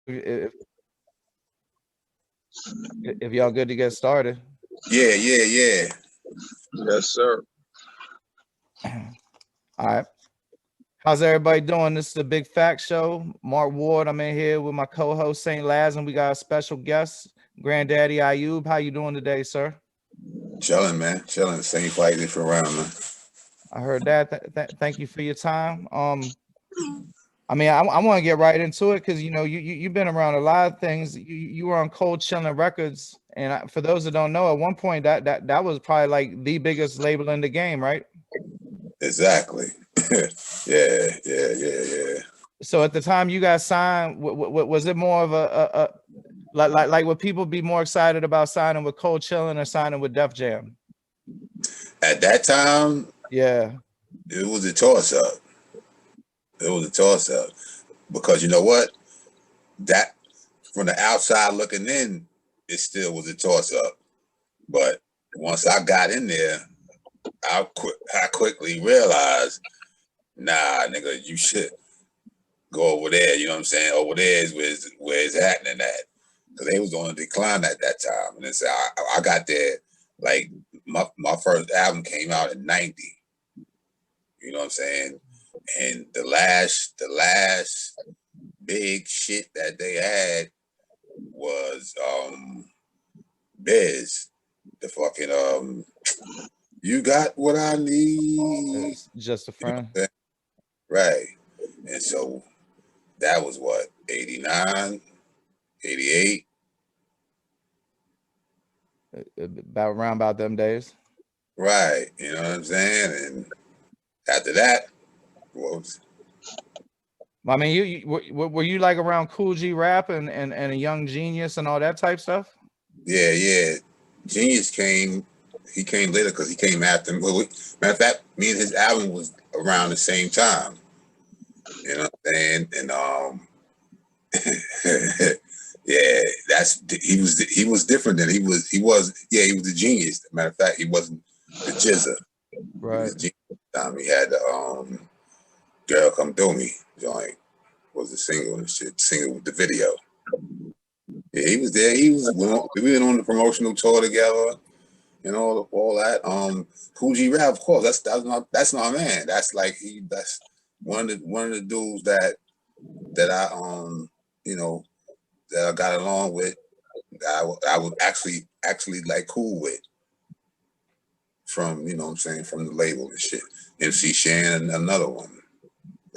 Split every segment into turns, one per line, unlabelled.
if, if y'all good to get started.
Yeah.
Yes, sir.
All right. How's everybody doing? This is the Big Fact Show. Mark Ward. I'm in here with my co-host Saint Laz, and we got a special guest, Granddaddy I.U. How you doing today, sir?
Chilling, man. Chilling. Same fight different round, man.
I heard that. Thank you for your time. I mean, I want to get right into it because you've been around a lot of things. You were on Cold Chillin' Records, and for those that don't know, at one point that was probably like the biggest label in the game, right?
Exactly. Yeah.
So at the time you got signed, was it more of a like would people be more excited about signing with Cold Chillin' or signing with Def Jam?
At that time,
Yeah.
it was a toss up. It was a toss up because you know what? That from the outside looking in, it still was a toss up. But once I got in there, I quickly realized, nah, nigga, you should go over there. You know what I'm saying? Over there is where it's happening at. Because they was on a decline at that time. And so I got there, like, my first album came out in 90. You know what I'm saying? And the last big shit that they had was Biz. The fucking You Got What I Need.
It's just a friend.
Right. And so that was what, 89, 88?
About them days.
Right. You know what I'm saying? And after that, was
I mean, were you like around Cool G Rap and a Young Genius and all that type stuff?
yeah. Genius came. He came later because he came after him. Well, matter of fact, me and his album was around the same time. You know what I'm saying? And yeah, he was different than he was the genius. Matter of fact, he wasn't the jizzer.
Right.
He had the Girl Come Through Me joint was the single and shit, single with the video. Yeah, he was there. We went on the promotional tour together and all that. Cool G Rap, of course, that's my man. That's like that's one of the dudes that I that I got along with. I was actually like cool with from, you know what I'm saying, from the label and shit. MC Shan, another one,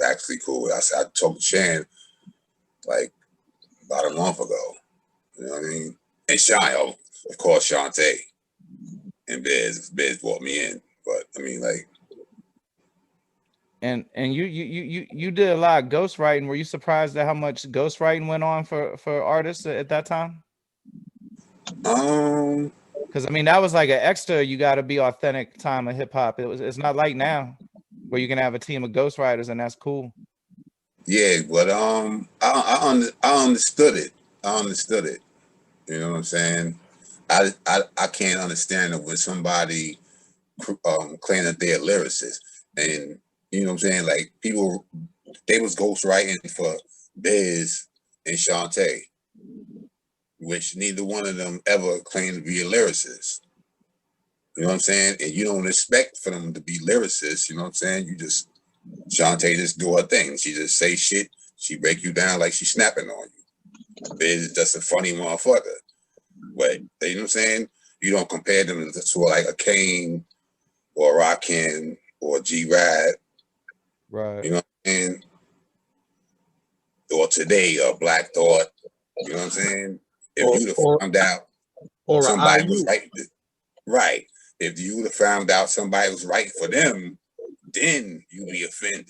actually cool with. I talked to Shan like about a month ago. You know what I mean? And Sean, of course, Shantae and Biz brought me in. But I mean, like,
and you did a lot of ghostwriting. Were you surprised at how much ghostwriting went on for artists at that time? Because I mean, that was like an extra. You got to be authentic time of hip hop. It's not like now where you can have a team of ghostwriters and that's cool.
Yeah, but I understood it. I understood it. You know what I'm saying? I can't understand it when somebody claim that they're a lyricist, and you know what I'm saying, like people, they was ghostwriting for Biz and Shantae, which neither one of them ever claimed to be a lyricist. You know what I'm saying? And you don't expect for them to be lyricists. You know what I'm saying? Shantae just do her thing. She just say shit. She break you down like she's snapping on you. Biz is just a funny motherfucker. But you know what I'm saying? You don't compare them to like a Kane or Rakim or G-Rad.
Right.
You know what I'm saying? Or today, Black Thought. You know what I'm saying? If you'd have found out somebody was right. If you would have found out somebody was right for them, then you'd be offended.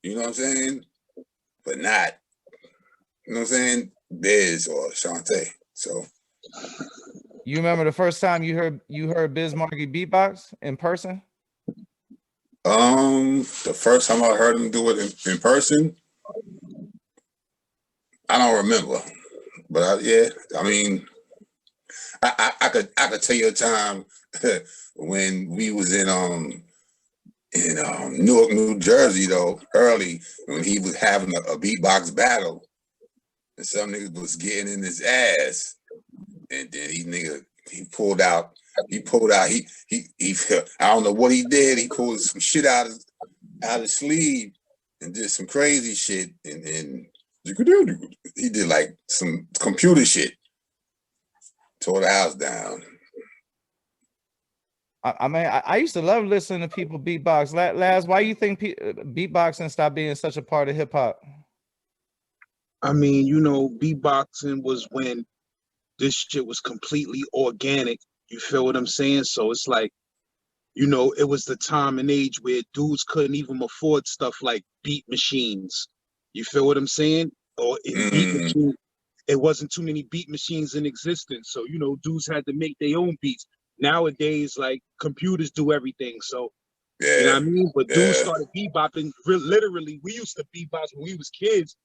You know what I'm saying? But not, you know what I'm saying, Biz or Shantae. So
you remember the first time you heard Biz Markie beatbox in person?
The first time I heard him do it in person, I don't remember. But yeah, I mean, I could tell you a time when we was in Newark, New Jersey, though, early, when he was having a beatbox battle, and some niggas was getting in his ass, and then he pulled out, I don't know what he did. He pulled some shit out of his sleeve and did some crazy shit, and he did like some computer shit, tore the house down.
I mean, I used to love listening to people beatbox. Laz, why you think beatboxing stopped being such a part of hip hop?
I mean, you know, beatboxing was when this shit was completely organic. You feel what I'm saying? So it's like, you know, it was the time and age where dudes couldn't even afford stuff like beat machines. You feel what I'm saying? Or in beat machine, it wasn't too many beat machines in existence. So, you know, dudes had to make their own beats. Nowadays, like, computers do everything. So,
Yeah,
you know what I mean? But dudes
yeah.
started bebopping. Literally, we used to bebop when we was kids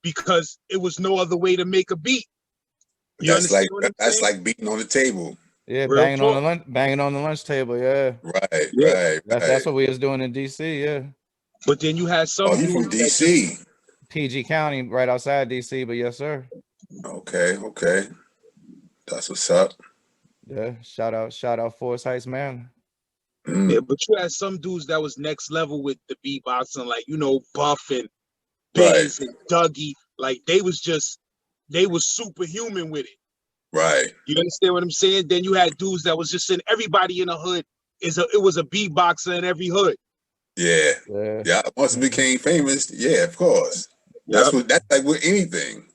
because it was no other way to make a beat. You understand what I'm saying?
Like beating on the table.
Yeah,
Real
banging on the lunch table. Yeah,
Right,
Yeah.
right,
that's what we was doing in DC. Yeah,
But then you had some
Oh, you
dudes
from
that just,
DC?
PG County, right outside DC. But yes, sir.
Okay, okay. That's what's up.
Yeah, shout out Forest Heights, man.
yeah, but you had some dudes that was next level with the beatboxing, like, you know, Buff and
Right,
Biz and Dougie. Like, they was superhuman with it.
right.
You understand what I'm saying? Then you had dudes that was just in everybody in the hood it was a beatboxer in every hood.
Yeah,
Yeah.
yeah. Once it became famous, yeah, of course.
Yep.
That's like with anything.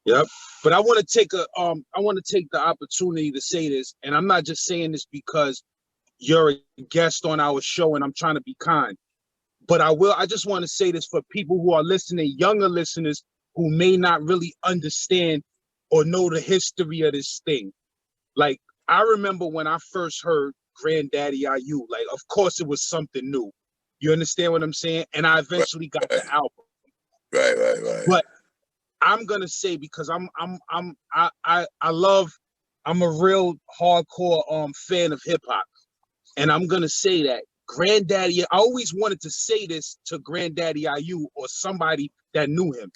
Yep. But I want to take the opportunity to say this, and I'm not just saying this because you're a guest on our show and I'm trying to be kind. But I just want to say this for people who are listening, younger listeners who may not really understand or know the history of this thing. Like, I remember when I first heard Granddaddy I.U, like, of course it was something new. You understand what I'm saying? And I eventually got the album.
Right.
But I'm gonna say, because I'm a real hardcore fan of hip hop. And I'm gonna say that Granddaddy, I always wanted to say this to Granddaddy I.U or somebody that knew him.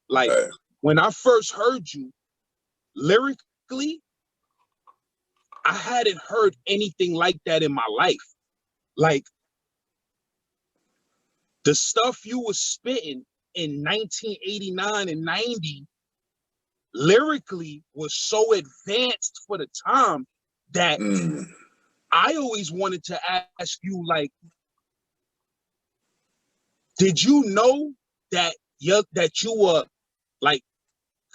Like,
Right.
when I first heard you, lyrically, I hadn't heard anything like that in my life. Like, the stuff you was spitting in 1989 and 90 lyrically was so advanced for the time that I always wanted to ask you, like, did you know that you were like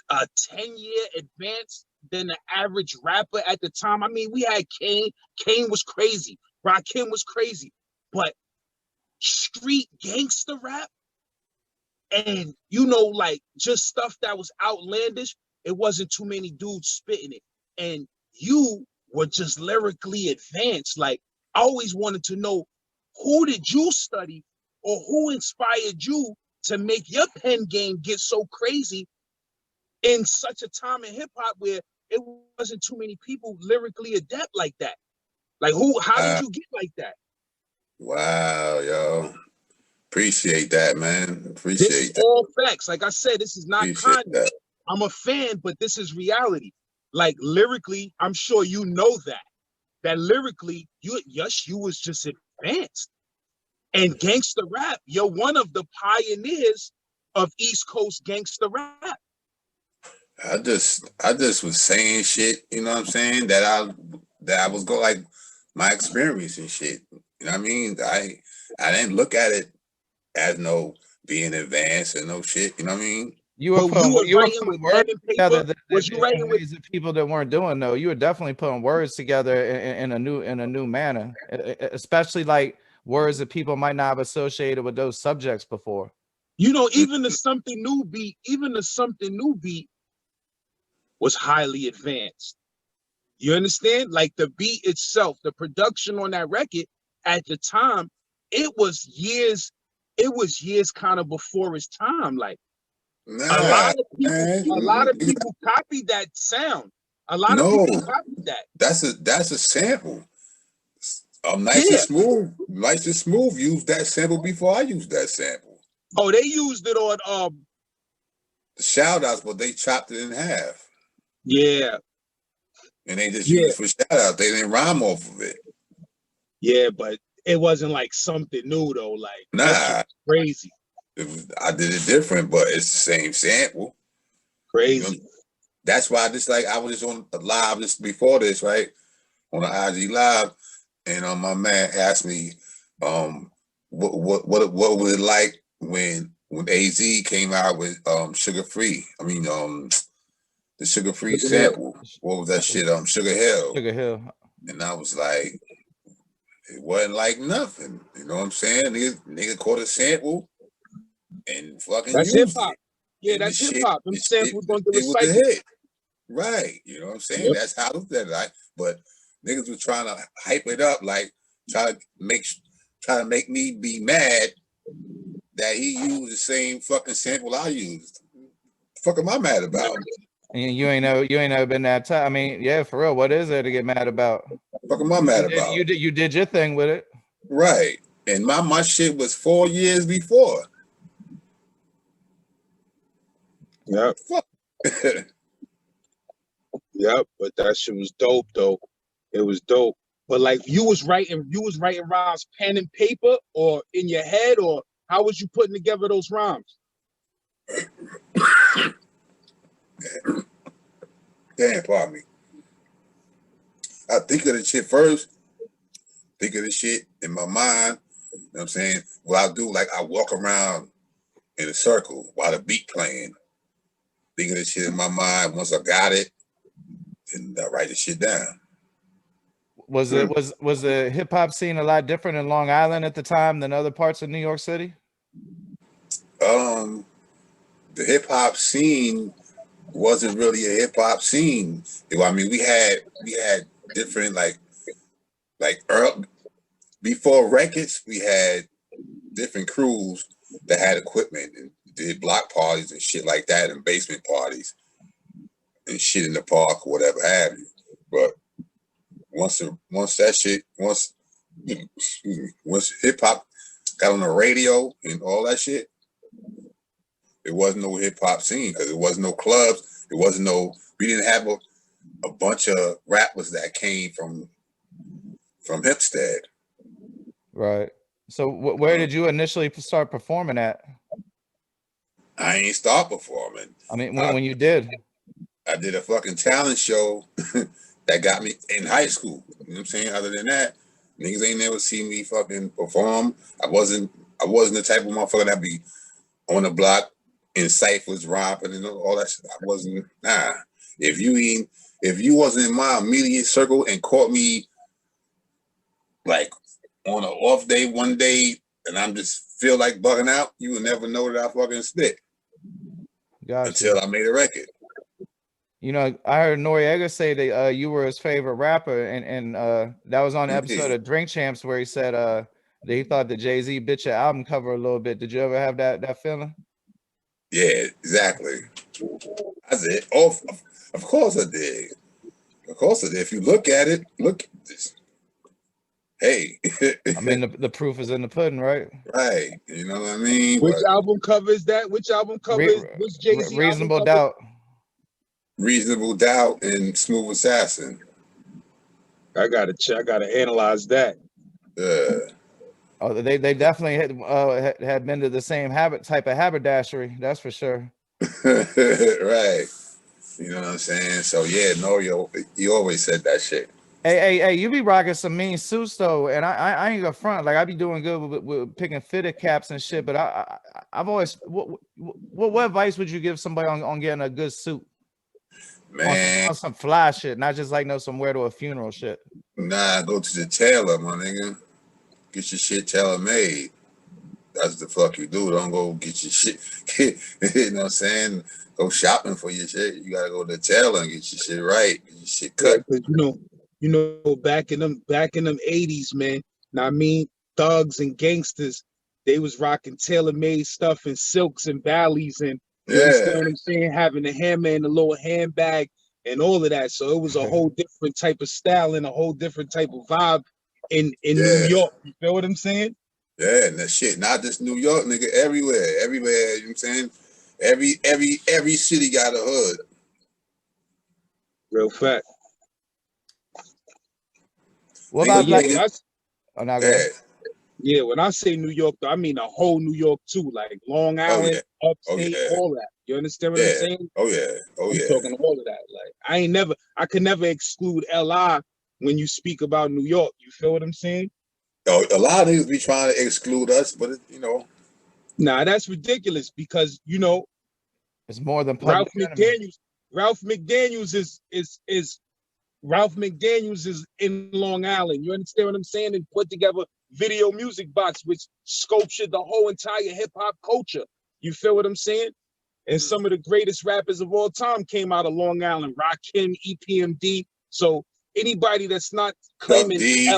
a 10-year advance than the average rapper at the time? I mean, we had Kane. Kane was crazy. Rakim was crazy. But street gangster rap and, you know, like, just stuff that was outlandish, it wasn't too many dudes spitting it. And you were just lyrically advanced. Like, I always wanted to know, who did you study or who inspired you to make your pen game get so crazy in such a time in hip hop where it wasn't too many people lyrically adept like that? Like, how did you get like that?
Wow, yo. Appreciate that, man. Appreciate
This is
that.
all facts. Like I said, this is not
Appreciate
kindness.
that.
I'm a fan, but this is reality. Like, lyrically, I'm sure you know that lyrically, you was just advanced. And gangster rap, you're one of the pioneers of East Coast gangster rap.
I just was saying shit, you know what I'm saying? That I was going, like, my experience and shit. You know what I mean? I didn't look at it as no being advanced and no shit, you know what I mean?
You were putting words together
Was you writing with
people that weren't doing though? You were definitely putting words together in a new manner, especially like words that people might not have associated with those subjects before.
You know, even the something new beat was highly advanced. You understand? Like, the beat itself, the production on that record at the time, it was years kind of before its time. Like, a lot of people copied that sound. A lot of people copied that.
That's a sample. Nice and Smooth used that sample before I used that sample.
Oh, they used it on
the shout outs, but they chopped it in half.
Yeah.
And they just used it for shout outs. They didn't rhyme off of it.
Yeah, but it wasn't like something new though. Like
nah,
that shit was crazy.
I did it different, but it's the same sample.
Crazy.
You know, that's why I was just on a live just before this, right? On the IG live, and my man asked me, what was it like when AZ came out with Sugar Free? I mean, the Sugar Free sample. What was that shit? Sugar Hill.
Sugar Hill.
And I was like, it wasn't like nothing. You know what I'm saying? Nigga caught a sample and fucking
that's
used
hip hop.
it.
Yeah,
and
that's hip hop. Them samples going to
it was
recycle.
a hit. Right. You know what I'm saying? That's how I looked at it. But niggas were trying to hype it up, like try to make me be mad that he used the same fucking sample I used. The fuck am I mad about?
And you ain't never been that type. I mean, yeah, for real. What is there to get mad about?
What am I mad about?
You did your thing with it.
Right. And my shit was 4 years before.
Yep. Yep, but that shit was dope though. It was dope. But like you was writing rhymes pen and paper or in your head, or how was you putting together those rhymes?
Damn, pardon me. I think of the shit first. Think of the shit in my mind. You know what I'm saying? What I do, like I walk around in a circle while the beat playing. Think of the shit in my mind. Once I got it, and I write the shit down.
Was the hip hop scene a lot different in Long Island at the time than other parts of New York City?
The hip hop scene wasn't really a hip hop scene. I mean, we had different like before records, we had different crews that had equipment and did block parties and shit like that, and basement parties and shit in the park or whatever have you. But once hip hop got on the radio and all that shit, it wasn't no hip hop scene because it wasn't no clubs. We didn't have a bunch of rappers that came from Hempstead.
Right. So where did you initially start performing at?
I ain't start performing.
I mean, when you did.
I did a fucking talent show that got me in high school. You know what I'm saying? Other than that, niggas ain't never seen me fucking perform. I wasn't the type of motherfucker that be on the block in ciphers rapping and all that shit. I wasn't. Nah. If you wasn't in my immediate circle and caught me like on an off day one day and I'm just feel like bugging out, you would never know that I fucking spit. Gotcha. Until I made a record.
You know, I heard Noreagas say that you were his favorite rapper, and that was on the episode of Drink Champs where he said that he thought the Jay-Z Bitch Your album cover a little bit. Did you ever have that feeling?
Yeah, exactly. I said, oh, of course I did. Of course I did. If you look at it, look at this. Hey.
I mean, the proof is in the pudding, right?
Right. You know what I mean?
Which album cover is that? Which album cover is which Jay-Z
Reasonable Doubt.
Reasonable Doubt and Smooth Assassin.
I gotta check. I gotta analyze that.
Yeah.
Oh, they definitely had been to the same type of haberdashery. That's for sure.
Right. You know what I'm saying? So yeah, Norio, he always said that shit.
Hey, you be rocking some mean suits though, and I ain't gonna front. Like I be doing good with picking fitted caps and shit. But I've always what advice would you give somebody on getting a good suit?
Man,
on some fly shit, not just like somewhere to a funeral shit.
Nah, go to the tailor, my nigga. Get your shit tailor made. That's the fuck you do. Don't go get your shit. You know what I'm saying? Go shopping for your shit. You gotta go to the tailor and get your shit right. Get your shit cut.
Yeah, you know, back in them 80s, man. Now I mean, thugs and gangsters, they was rocking tailor-made stuff and silks and valleys and you understand what I'm saying? Having the hammer and the little handbag and all of that. So it was a whole different type of style and a whole different type of vibe in New York. You feel what I'm saying?
Yeah, and that shit, not just New York, nigga, everywhere. You know what I'm saying? Every city got a hood.
Real fact.
What
These
about like?
niggas-
Oh, now go ahead.
Yeah, when I say New York, though, I mean the whole New York too, like Long
Oh
Island,
yeah.
upstate, all that. You understand what I'm
Yeah.
saying?
Oh yeah. Oh
I'm
yeah.
talking all of that. Like I could never exclude LI when you speak about New York. You feel what I'm saying?
A lot of niggas be trying to exclude us, but you know.
Nah, that's ridiculous because
It's more than
Ralph
Public Enemy.
McDaniels is in Long Island. You understand what I'm saying? And put together Video Music Box, which sculptured the whole entire hip hop culture. You feel what I'm saying? And some of the greatest rappers of all time came out of Long Island. Rakim, EPMD. So anybody that's not claiming LI,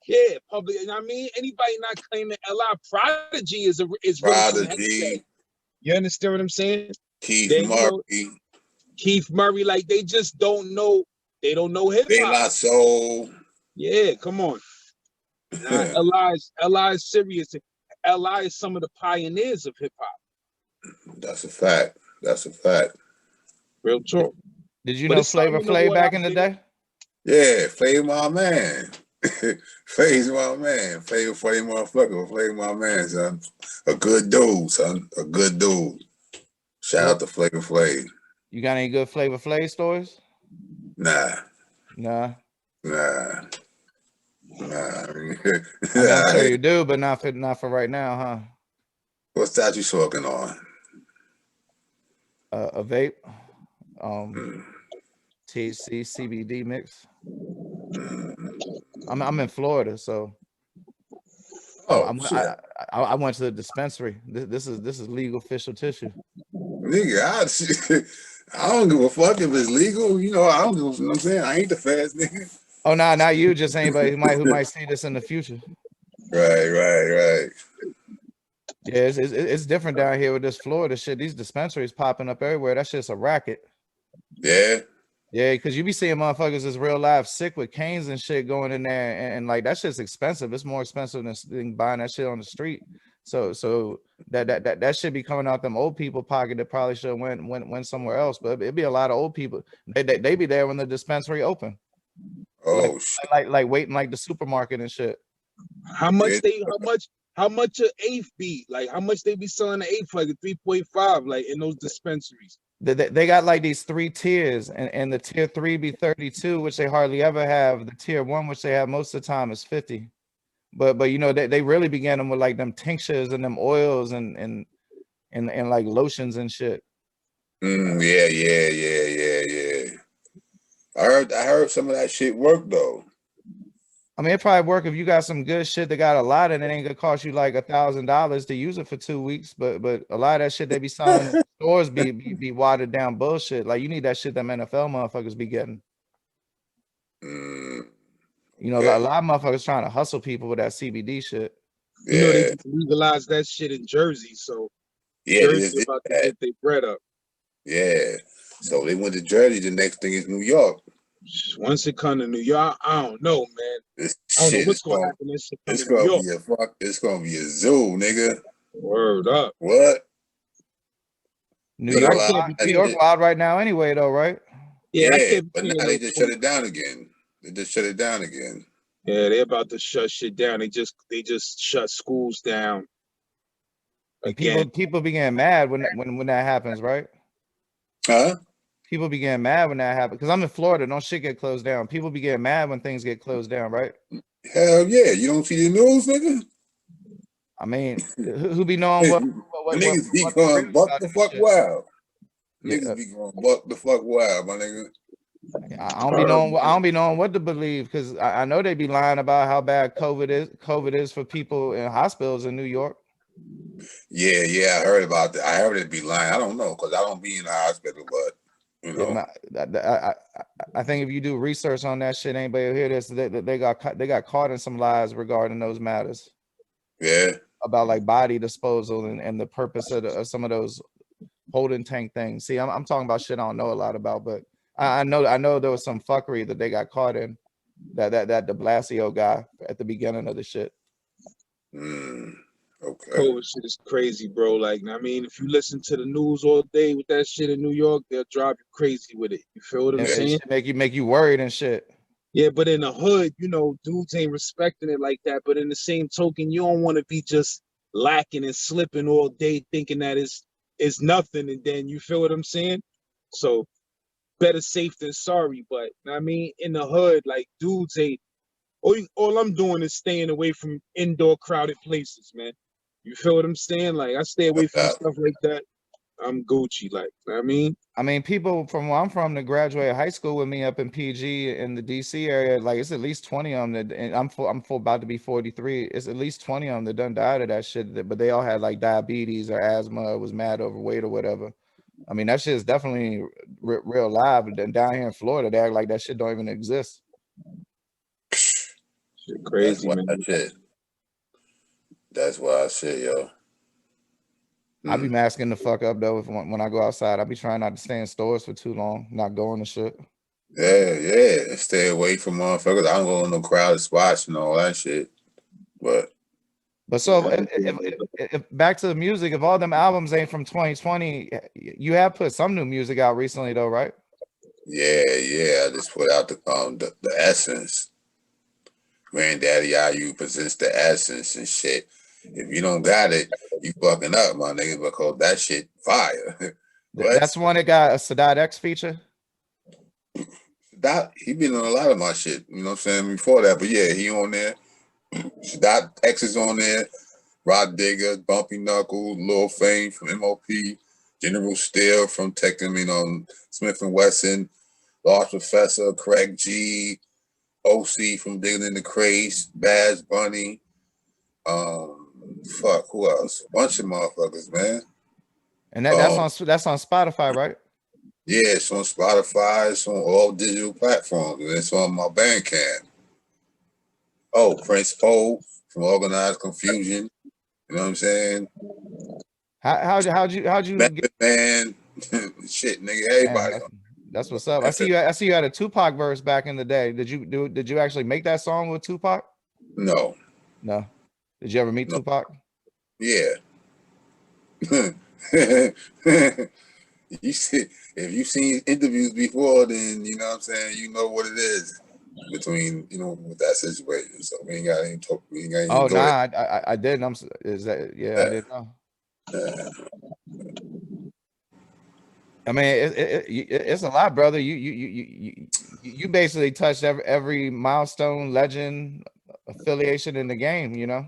yeah, public. I mean, anybody not claiming LI, Prodigy is really some heavy.
Prodigy,
You understand what I'm saying?
Keith
Then,
Murray.
Keith Murray, like they just don't know. They don't know hip
They
hop.
not so.
Yeah, come on. Nah, LI is serious. LI is some of the pioneers of hip hop.
That's a fact. That's a fact.
Real talk.
Did you
But
know
it's something
Flavor
in the
Flav
water
back
out
in the
there.
day?
Yeah, Flav my man. Flav's my man. Flav motherfucker. Flav my man, son. A good dude, son. A good dude. Shout out to Flavor Flav.
You got any good Flavor Flav stories?
Nah.
Nah.
Nah.
I mean, I'm sure you do, but not for right now, huh?
What's that you smoking on?
A vape, THC CBD mix. I'm in Florida, so I went to the dispensary. This is legal official tissue.
Nigga, I don't give a fuck if it's legal. You know, I don't give a, you know what I'm saying? I ain't the fast nigga.
Oh, no, not you, just anybody who might see this in the future.
Right.
Yeah, it's different down here with this Florida shit. These dispensaries popping up everywhere. That shit's a racket.
Yeah.
Yeah, because you be seeing motherfuckers is real life sick with canes and shit going in there, and like that shit's expensive. It's more expensive than buying that shit on the street. So that should be coming out them old people pocket that probably should have went somewhere else. But it'd be a lot of old people. They be there when the dispensary open.
Oh shit.
Like waiting like the supermarket and shit.
How much an eighth be? Like how much they be selling the eighth for, like a 3.5, like in those dispensaries?
They got like these 3 tiers, and the tier 3 be 32, which they hardly ever have. The tier 1, which they have most of the time, is 50. But you know they really began them with like them tinctures and them oils and like lotions and shit.
Yeah. I heard some of that shit work though.
I mean, it probably work if you got some good shit that got a lot, and it ain't gonna cost you like $1,000 to use it for 2 weeks. But a lot of that shit they be selling in the stores be watered down bullshit. Like you need that shit them NFL motherfuckers be getting. You know, a lot of motherfuckers trying to hustle people with that CBD shit.
Yeah.
You know they just legalized that shit in Jersey, so
Yeah,
Jersey about to get their bread up.
Yeah. So they went to Jersey. The next thing is New York.
Once it come to New York, I don't know, man.
This
I don't know
shit
what's
is
gonna
going.
happen. This shit
It's
come to New
gonna
York.
It's gonna be a zoo, nigga.
Word up.
What?
New York wild right now anyway, though, right?
Yeah, but now they just shut it down again.
Yeah, they're about to shut shit down. They just shut schools down.
And people be getting mad when that happens, right?
Huh?
People be getting mad when that happens. Because I'm in Florida, no shit get closed down. People be getting mad when things get closed down, right?
Hell yeah. You don't see the news, nigga?
I mean, who be knowing what
niggas be going buck the fuck wild. Niggas be going buck the fuck wild, my nigga.
I don't be knowing what to believe, because I know they be lying about how bad COVID is for people in hospitals in New York.
Yeah, I heard about that. I heard it be lying. I don't know, because I don't be in the hospital, but you know.
I think if you do research on that shit, anybody will hear this. They got caught in some lies regarding those matters.
Yeah.
About like body disposal and the purpose of some of those holding tank things. See, I'm talking about shit I don't know a lot about, but I know there was some fuckery that they got caught in, that de Blasio guy at the beginning of the shit.
Okay.
COVID shit is crazy, bro. Like, I mean, if you listen to the news all day with that shit in New York, they'll drive you crazy with it. You feel what I'm
And
saying?
shit make you worried and shit.
Yeah, but in the hood, you know, dudes ain't respecting it like that. But in the same token, you don't want to be just lacking and slipping all day thinking that it's nothing, and then you feel what I'm saying? So better safe than sorry. But I mean, in the hood, like dudes ain't all I'm doing is staying away from indoor crowded places, man. You feel what I'm saying? Like I stay away from stuff like that. I'm Gucci, like, I mean.
I mean, people from where I'm from that graduated high school with me up in PG in the DC area, like it's at least 20 of them that, and I'm about to be 43. It's at least 20 of them that done died of that shit, but they all had like diabetes or asthma, or was mad overweight or whatever. I mean, that shit is definitely real live. And down here in Florida, they act like that shit don't even exist.
Shit crazy, man.
That's why I said, yo.
I be masking the fuck up though when I go outside. I be trying not to stay in stores for too long, not going to shit.
Yeah. Stay away from motherfuckers. I don't go in no crowded spots and all that shit. But
so if back to the music, if all them albums ain't from 2020, you have put some new music out recently though, right?
Yeah. I just put out the essence. Granddaddy I.U presents the essence and shit. If you don't got it, you fucking up, my nigga, because that shit fire.
That's one that got a Sadat X feature.
Sadat, he been on a lot of my shit, you know what I'm saying, before that. But yeah, he on there. Sadat X is on there. Rod Digger, Bumpy Knuckles, Lil Fame from MOP, General Steele from Tekken, Smith & Wesson, Large Professor, Craig G, OC from Digging in the Crates, Baz Bunny, who else? A bunch of motherfuckers, man.
And that's on Spotify, right?
Yeah, it's on Spotify. It's on all digital platforms, and it's on my Bandcamp. Oh, Prince Poe from Organized Confusion. You know what I'm saying?
How'd you
Method Man? Shit, nigga, everybody.
Man, that's what's up. I see you had a Tupac verse back in the day. Did you actually make that song with Tupac?
No.
Did you ever meet Tupac?
Yeah. You see, if you've seen interviews before, then you know what I'm saying, you know what it is between, with that situation. So we ain't got any talk. We ain't got any.
Oh, nah, I didn't. I didn't know. I mean, it's a lot, brother. You basically touched every milestone, legend, affiliation in the game. You know.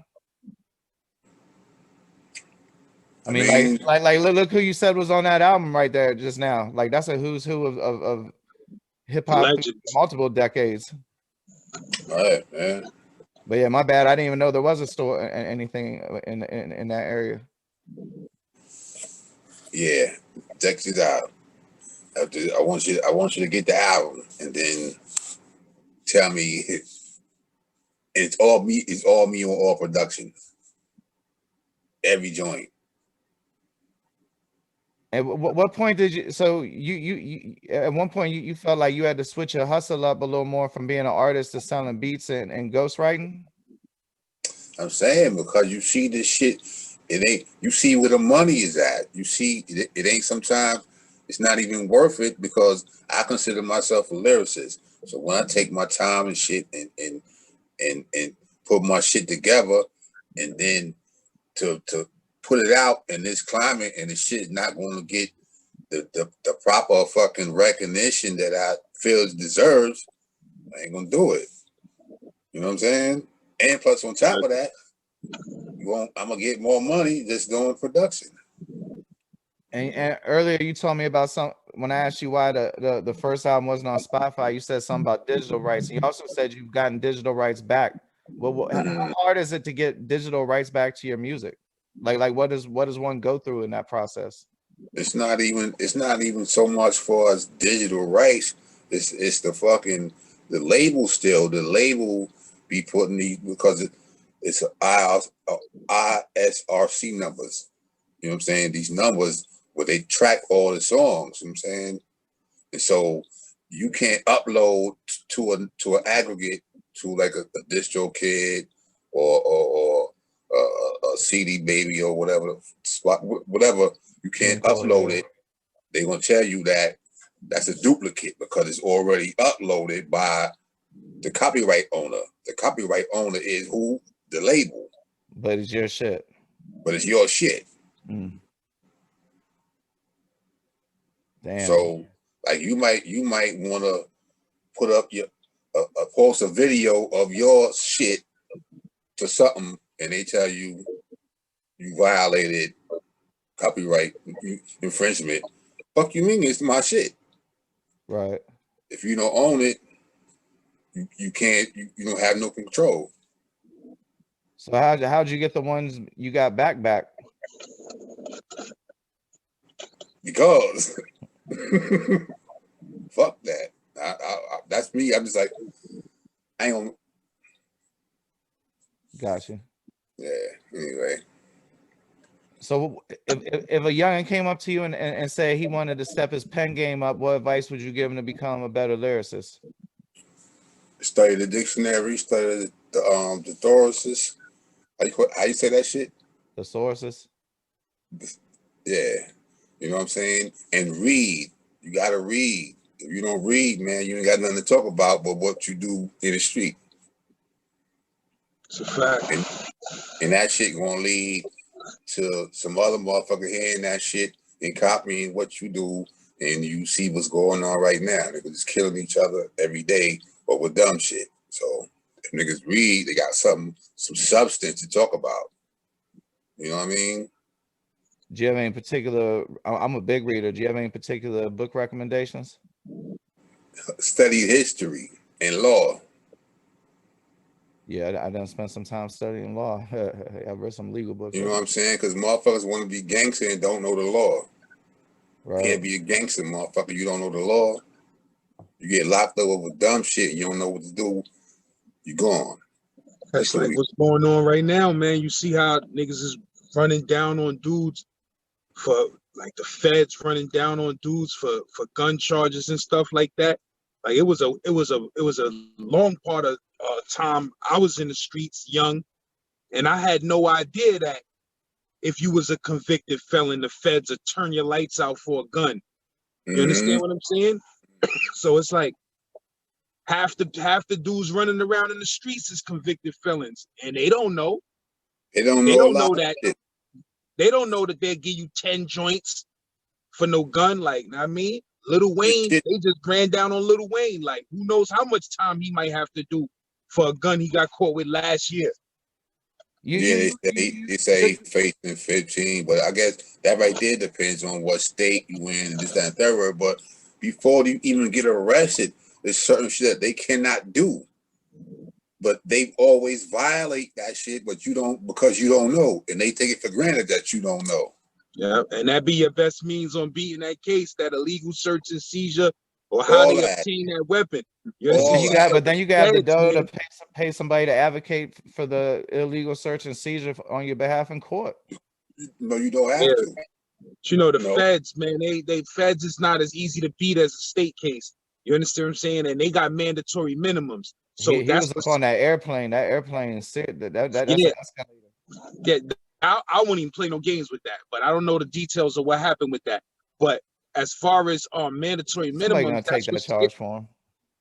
I mean, like look who you said was on that album right there just now. Like that's a who's who of hip hop through multiple decades.
All right, man.
But yeah, my bad. I didn't even know there was a store anything in that area.
Yeah, check it out. I want you to get the album and then tell me it's all me. It's all me on all production. Every joint.
At what point did you? So you at one point you felt like you had to switch your hustle up a little more from being an artist to selling beats and ghostwriting.
I'm saying, because you see this shit, it ain't. You see where the money is at. You see it ain't. Sometimes it's not even worth it, because I consider myself a lyricist. So when I take my time and shit and put my shit together, and then to put it out in this climate, and the shit not going to get the proper fucking recognition that I feel it deserves, I ain't gonna do it. You know what I'm saying? And plus, on top of that, I'm gonna get more money just doing production.
And earlier you told me about when I asked you why the first album wasn't on Spotify, you said something about digital rights. You also said you've gotten digital rights back. Well, how hard is it to get digital rights back to your music? Like what does one go through in that process?
It's not even so much for us digital rights. It's the label still. The label be putting these, because it's ISRC numbers. You know what I'm saying? These numbers where they track all the songs. You know what I'm saying? And so you can't upload to an aggregate to like a DistroKid or a CD baby or whatever, whatever, you can't upload it. They're gonna tell you that that's a duplicate because it's already uploaded by the copyright owner. The copyright owner is who? The label.
But it's your shit.
But it's your shit.
Mm. Damn.
So like you might want to put up your post a video of your shit to something, and they tell you you violated copyright infringement. Fuck you mean it's my shit?
Right.
If you don't own it, you can't. You don't have no control.
So how'd you get the ones you got back?
Because fuck that. That's me. I'm just like, I ain't gonna.
Gotcha.
Yeah. Anyway.
So if a youngin came up to you and said he wanted to step his pen game up, what advice would you give him to become a better lyricist?
Study the dictionary. Study the thesaurus. How you say that shit?
The sources.
Yeah. You know what I'm saying? And read. You gotta read. If you don't read, man, you ain't got nothing to talk about but what you do in the street.
It's a fact.
And that shit gonna lead to some other motherfucker hearing that shit and copying what you do, and you see what's going on right now. Niggas is killing each other every day, but with dumb shit. So if niggas read, they got some substance to talk about. You know what I mean?
Do you have any particular? I'm a big reader. Do you have any particular book recommendations?
Study history and law.
Yeah, I done spent some time studying law. I've read some legal books.
You know what I'm saying? Because motherfuckers want to be gangster and don't know the law.
Right.
You can't be a gangster, motherfucker. You don't know the law. You get locked up over dumb shit. You don't know what to do. You gone.
That's like what's going on right now, man. You see how niggas is running down on dudes for like the feds running down on dudes for gun charges and stuff like that. Like it was a long part of time I was in the streets young, and I had no idea that if you was a convicted felon, the feds would turn your lights out for a gun. You understand what I'm saying? So it's like half the dudes running around in the streets is convicted felons, and they don't know.
They don't know
that. They don't know that they'll give you 10 joints for no gun. Like, I mean, Lil Wayne, they just ran down on Lil Wayne. Like, who knows how much time he might have to do for a gun he got caught with last year.
They say facing 15, but I guess that right there depends on what state you in and this, that, and third. But before you even get arrested, there's certain shit that they cannot do. But they always violate that shit, but you don't, because you don't know, and they take it for granted that you don't know.
Yeah, and that be your best means on beating that case, that illegal search and seizure, or how they obtain that weapon.
You understand? But then you got the dough to pay somebody to advocate for the illegal search and seizure on your behalf in court.
No, you don't have to.
But you know, the feds, man, they feds is not as easy to beat as a state case. You understand what I'm saying? And they got mandatory minimums. So
he was up on that airplane. That airplane is that's an escalator.
Yeah, I wouldn't even play no games with that, but I don't know the details of what happened with that. But as far as mandatory minimum,
take that charge for him.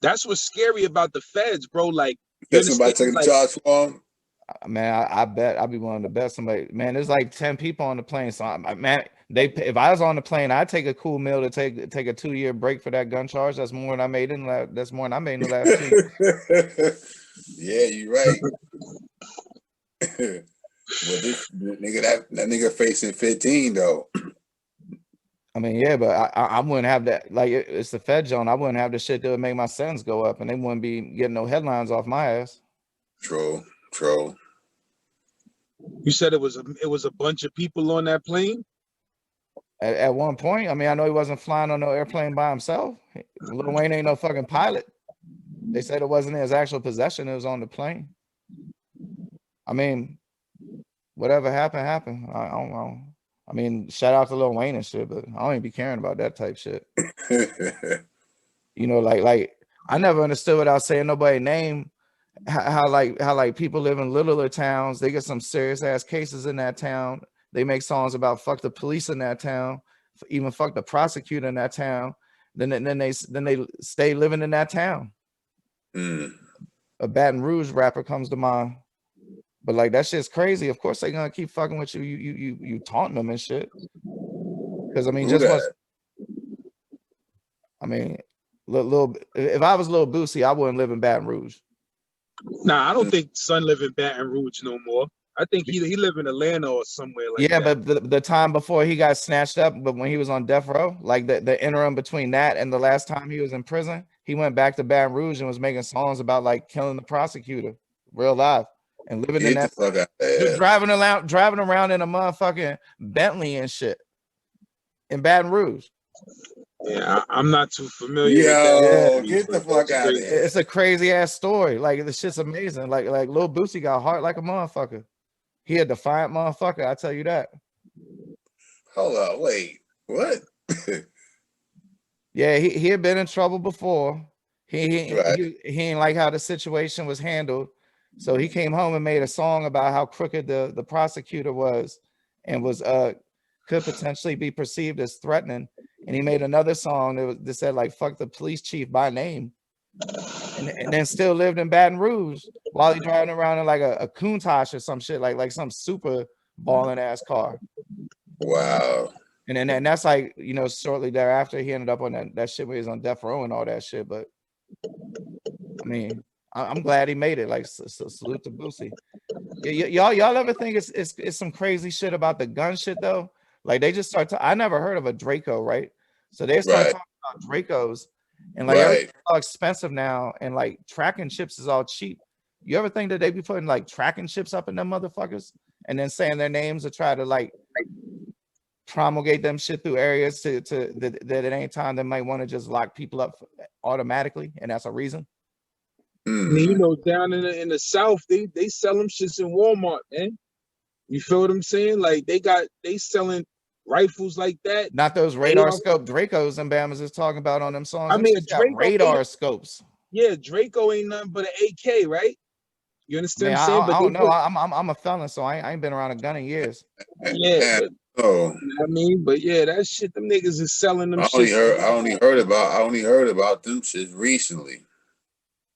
That's what's scary about the feds, bro. Like,
somebody taking the charge for him.
Man, I bet I'd be willing to bet somebody. Man, there's like 10 people on the plane. So man, if I was on the plane, I'd take a cool meal to take a 2-year break for that gun charge. That's more than I made in the last 2 years.
Yeah, you're right. Well, this nigga, that nigga facing 15 though.
I mean, yeah, but I wouldn't have that. Like, it's the Fed zone. I wouldn't have the shit that would make my sentence go up, and they wouldn't be getting no headlines off my ass.
True.
You said it was a bunch of people on that plane.
At one point, I mean, I know he wasn't flying on no airplane by himself. Lil Wayne ain't no fucking pilot. They said it wasn't in his actual possession. It was on the plane. I mean, whatever happened. I don't know. I mean, shout out to Lil Wayne and shit, but I don't even be caring about that type shit. You know, like I never understood without saying nobody's name. how like people live in littler towns, they get some serious ass cases in that town. They make songs about fuck the police in that town, even fuck the prosecutor in that town. Then they stay living in that town. A Baton Rouge rapper comes to mind. But like that shit's crazy. Of course they gonna keep fucking with you. You taunting them and shit. Because I mean, I mean, little. If I was Lil Boosie, I wouldn't live in Baton Rouge.
Nah, I don't think Son live in Baton Rouge no more. I think he live in Atlanta or somewhere like that.
Yeah, but the time before he got snatched up, but when he was on death row, like the interim between that and the last time he was in prison, he went back to Baton Rouge and was making songs about like killing the prosecutor, real life, and living in that, driving around in a motherfucking Bentley and shit in Baton Rouge.
Yeah, I'm not too familiar with
that. Get the fuck out of here.
It's a crazy ass story. Like this shit's amazing. Like Lil Boosie got heart like a motherfucker. He a defiant motherfucker, I tell you that.
Hold on, wait, what?
Yeah, he had been in trouble before. He ain't like how the situation was handled. So he came home and made a song about how crooked the prosecutor was and was could potentially be perceived as threatening. And he made another song that said like fuck the police chief by name. And then still lived in Baton Rouge while he driving around in like a Countach or some shit, like some super balling ass car.
Wow.
And that's like, you know, shortly thereafter he ended up on that shit where he was on death row and all that shit. But I mean, I'm glad he made it. Like salute to Boosie. Y'all ever think it's some crazy shit about the gun shit though? Like they just start to, I never heard of a Draco, right? So they start talking about Dracos and like everything's all expensive now, and like tracking chips is all cheap. You ever think that they be putting like tracking chips up in them motherfuckers and then saying their names to try to like promulgate them shit through areas to that at any time they might want to just lock people up automatically, and that's a reason?
I mean, you know, down in the South, they sell them shits in Walmart, man. You feel what I'm saying? Like they selling rifles like that.
Not those radar scope Dracos and Bamas is talking about on them songs.
I mean, a
Draco radar scopes.
Yeah, Draco ain't nothing but an AK, right? You understand what I'm saying?
I don't know. I'm a felon, so I ain't been around a gun in years.
Yeah.
Oh,
you know what I mean, but yeah, that shit, them niggas is selling them.
I only heard about them shit recently.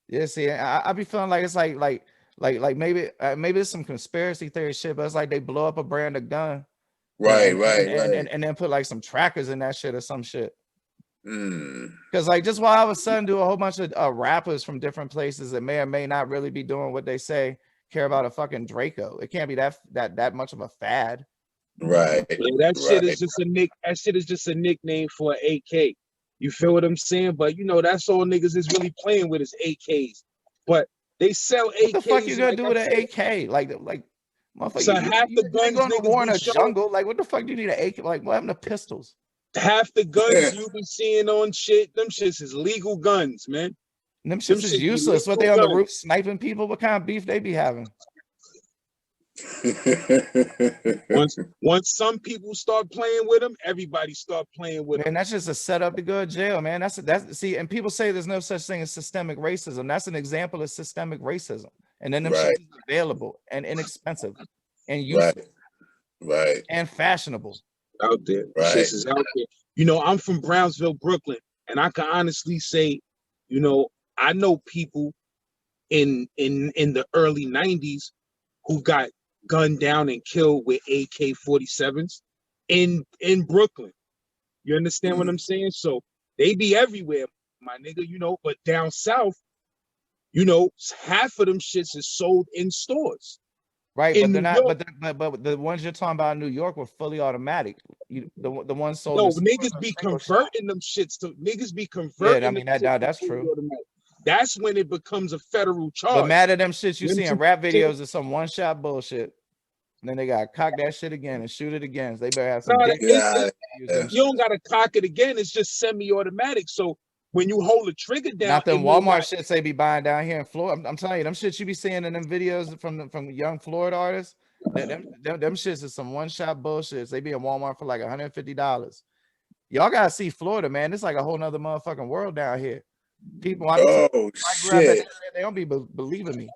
Yeah, see, I be feeling like it's like maybe it's some conspiracy theory shit, but it's like they blow up a brand of gun,
right,
and then put like some trackers in that shit or some shit. Because like just while all of a sudden do a whole bunch of rappers from different places that may or may not really be doing what they say care about a fucking Draco. It can't be that much of a fad.
Right.
Yeah, that shit is just a nickname for an AK. You feel what I'm saying? But you know, that's all niggas is really playing with is AKs. But they sell AKs.
What the fuck you gonna do with an AK? Like motherfucker,
so half the guns
going to war in a jungle. Like what the fuck do you need an AK? Like what happened to pistols?
Half the guns you be seeing on shit, them shits is legal guns, man.
Them shits is useless. What, they on the roof sniping people? What kind of beef they be having?
once some people start playing with them, everybody start playing with them.
And that's just a setup to go to jail, man. That's see, and people say there's no such thing as systemic racism. That's an example of systemic racism. And then them shit is available and inexpensive and useful,
right,
and fashionable.
Out there, shit is out there. You know, I'm from Brownsville, Brooklyn, and I can honestly say, you know, I know people in the early 90s who got gunned down and killed with AK-47s in Brooklyn. You understand what I'm saying? So they be everywhere, my nigga, you know, but down south, you know, half of them shits is sold in stores.
Right, but they're not. But the ones you're talking about in New York were fully automatic. The ones sold.
No, niggas be converting them shits to niggas be converting.
Yeah, I mean that's true.
Automatic. That's when it becomes a federal charge.
But mad at them shits you see in rap videos is some one shot bullshit. And then they gotta cock that shit again and shoot it again. So they better have some.
You don't gotta cock it again. It's just semi-automatic. So when you hold the trigger down,
not the Walmart shits they be buying down here in Florida. I'm telling you, them shits you be seeing in them videos from young Florida artists. Them shits is some one shot bullshits. They be in Walmart for like $150. Y'all gotta see Florida, man. It's like a whole nother motherfucking world down here. People, I grew up at,
shit.
they don't be believing me.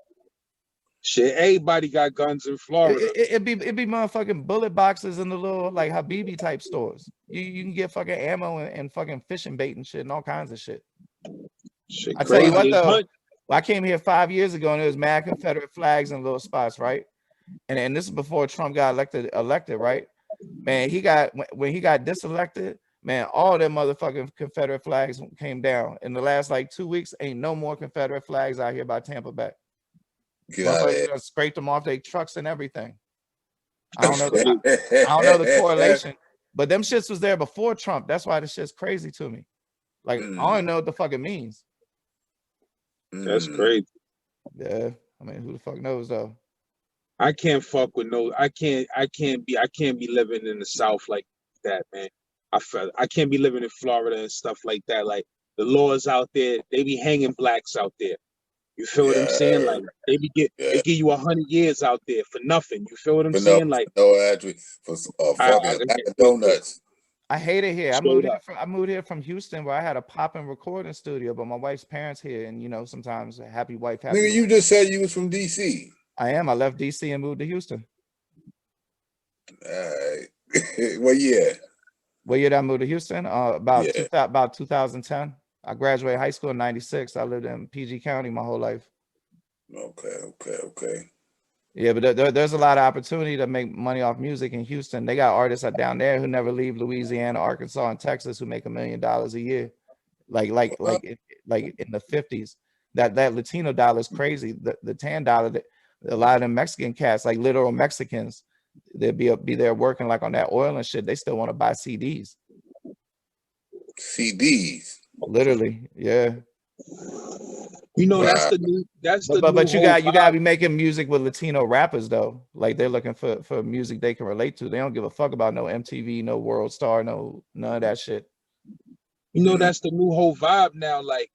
Shit, everybody got guns in Florida.
It'd be motherfucking bullet boxes in the little like Habibi type stores. You can get fucking ammo and fucking fishing bait and shit and all kinds of shit.
Shit
I tell you what
crazy.
though, I came here 5 years ago and there was mad Confederate flags in little spots, right? And this is before Trump got elected, right? Man, when he got diselected, man, all them motherfucking Confederate flags came down. In the last like 2 weeks, ain't no more Confederate flags out here by Tampa Bay.
Get out of here.
Motherfuckers scraped them off their trucks and everything. I don't know the correlation, but them shits was there before Trump. That's why this shit's crazy to me. Like, I don't know what the fuck it means.
That's crazy.
Yeah, I mean, who the fuck knows though?
I can't fuck with no. I can't be living in the South like that, man. I can't be living in Florida and stuff like that. Like the laws out there, they be hanging blacks out there. You feel what I'm saying? Like they give you 100 years out there for nothing. You feel what I'm saying? Like
no address for fucking donuts.
I hate it here. I moved here from Houston, where I had a popping recording studio, but my wife's parents here, and you know, sometimes a happy wife.
Nigga, you just said you was from DC.
I am. I left DC and moved to Houston.
All right. What year?
What year did I move to Houston? About 2010. I graduated high school in '96. I lived in PG County my whole life.
Okay.
Yeah, but there's a lot of opportunity to make money off music in Houston. They got artists down there who never leave Louisiana, Arkansas, and Texas who make $1 million a year, like in the 50s. That Latino dollar is crazy. The tan dollar, a lot of them Mexican cats, like literal Mexicans, they'd be there working like on that oil and shit. They still want to buy CDs.
CDs.
Literally, yeah.
You know, that's the new.
But you gotta be making music with Latino rappers though. Like they're looking for music they can relate to. They don't give a fuck about no MTV, no World Star, none of that shit.
You know, that's the new whole vibe now. Like,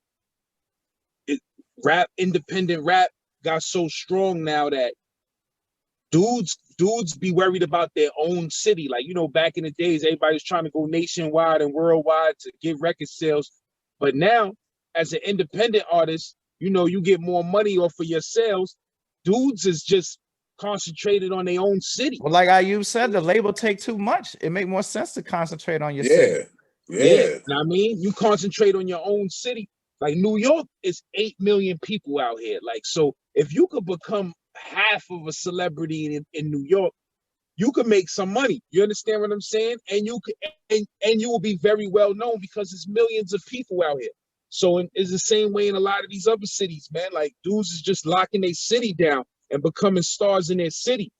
independent rap got so strong now that dudes be worried about their own city. Like, you know, back in the days, everybody's trying to go nationwide and worldwide to get record sales. But now, as an independent artist, you know, you get more money off of your sales. Dudes is just concentrated on their own city.
Well, like I.U said, the label take too much. It make more sense to concentrate on your city.
Yeah.
I mean, you concentrate on your own city. Like New York is 8 million people out here. Like, so if you could become half of a celebrity in New York, you could make some money. You understand what I'm saying? And you could, and you will be very well known because there's millions of people out here. So it's the same way in a lot of these other cities, man. Like dudes is just locking their city down and becoming stars in their city.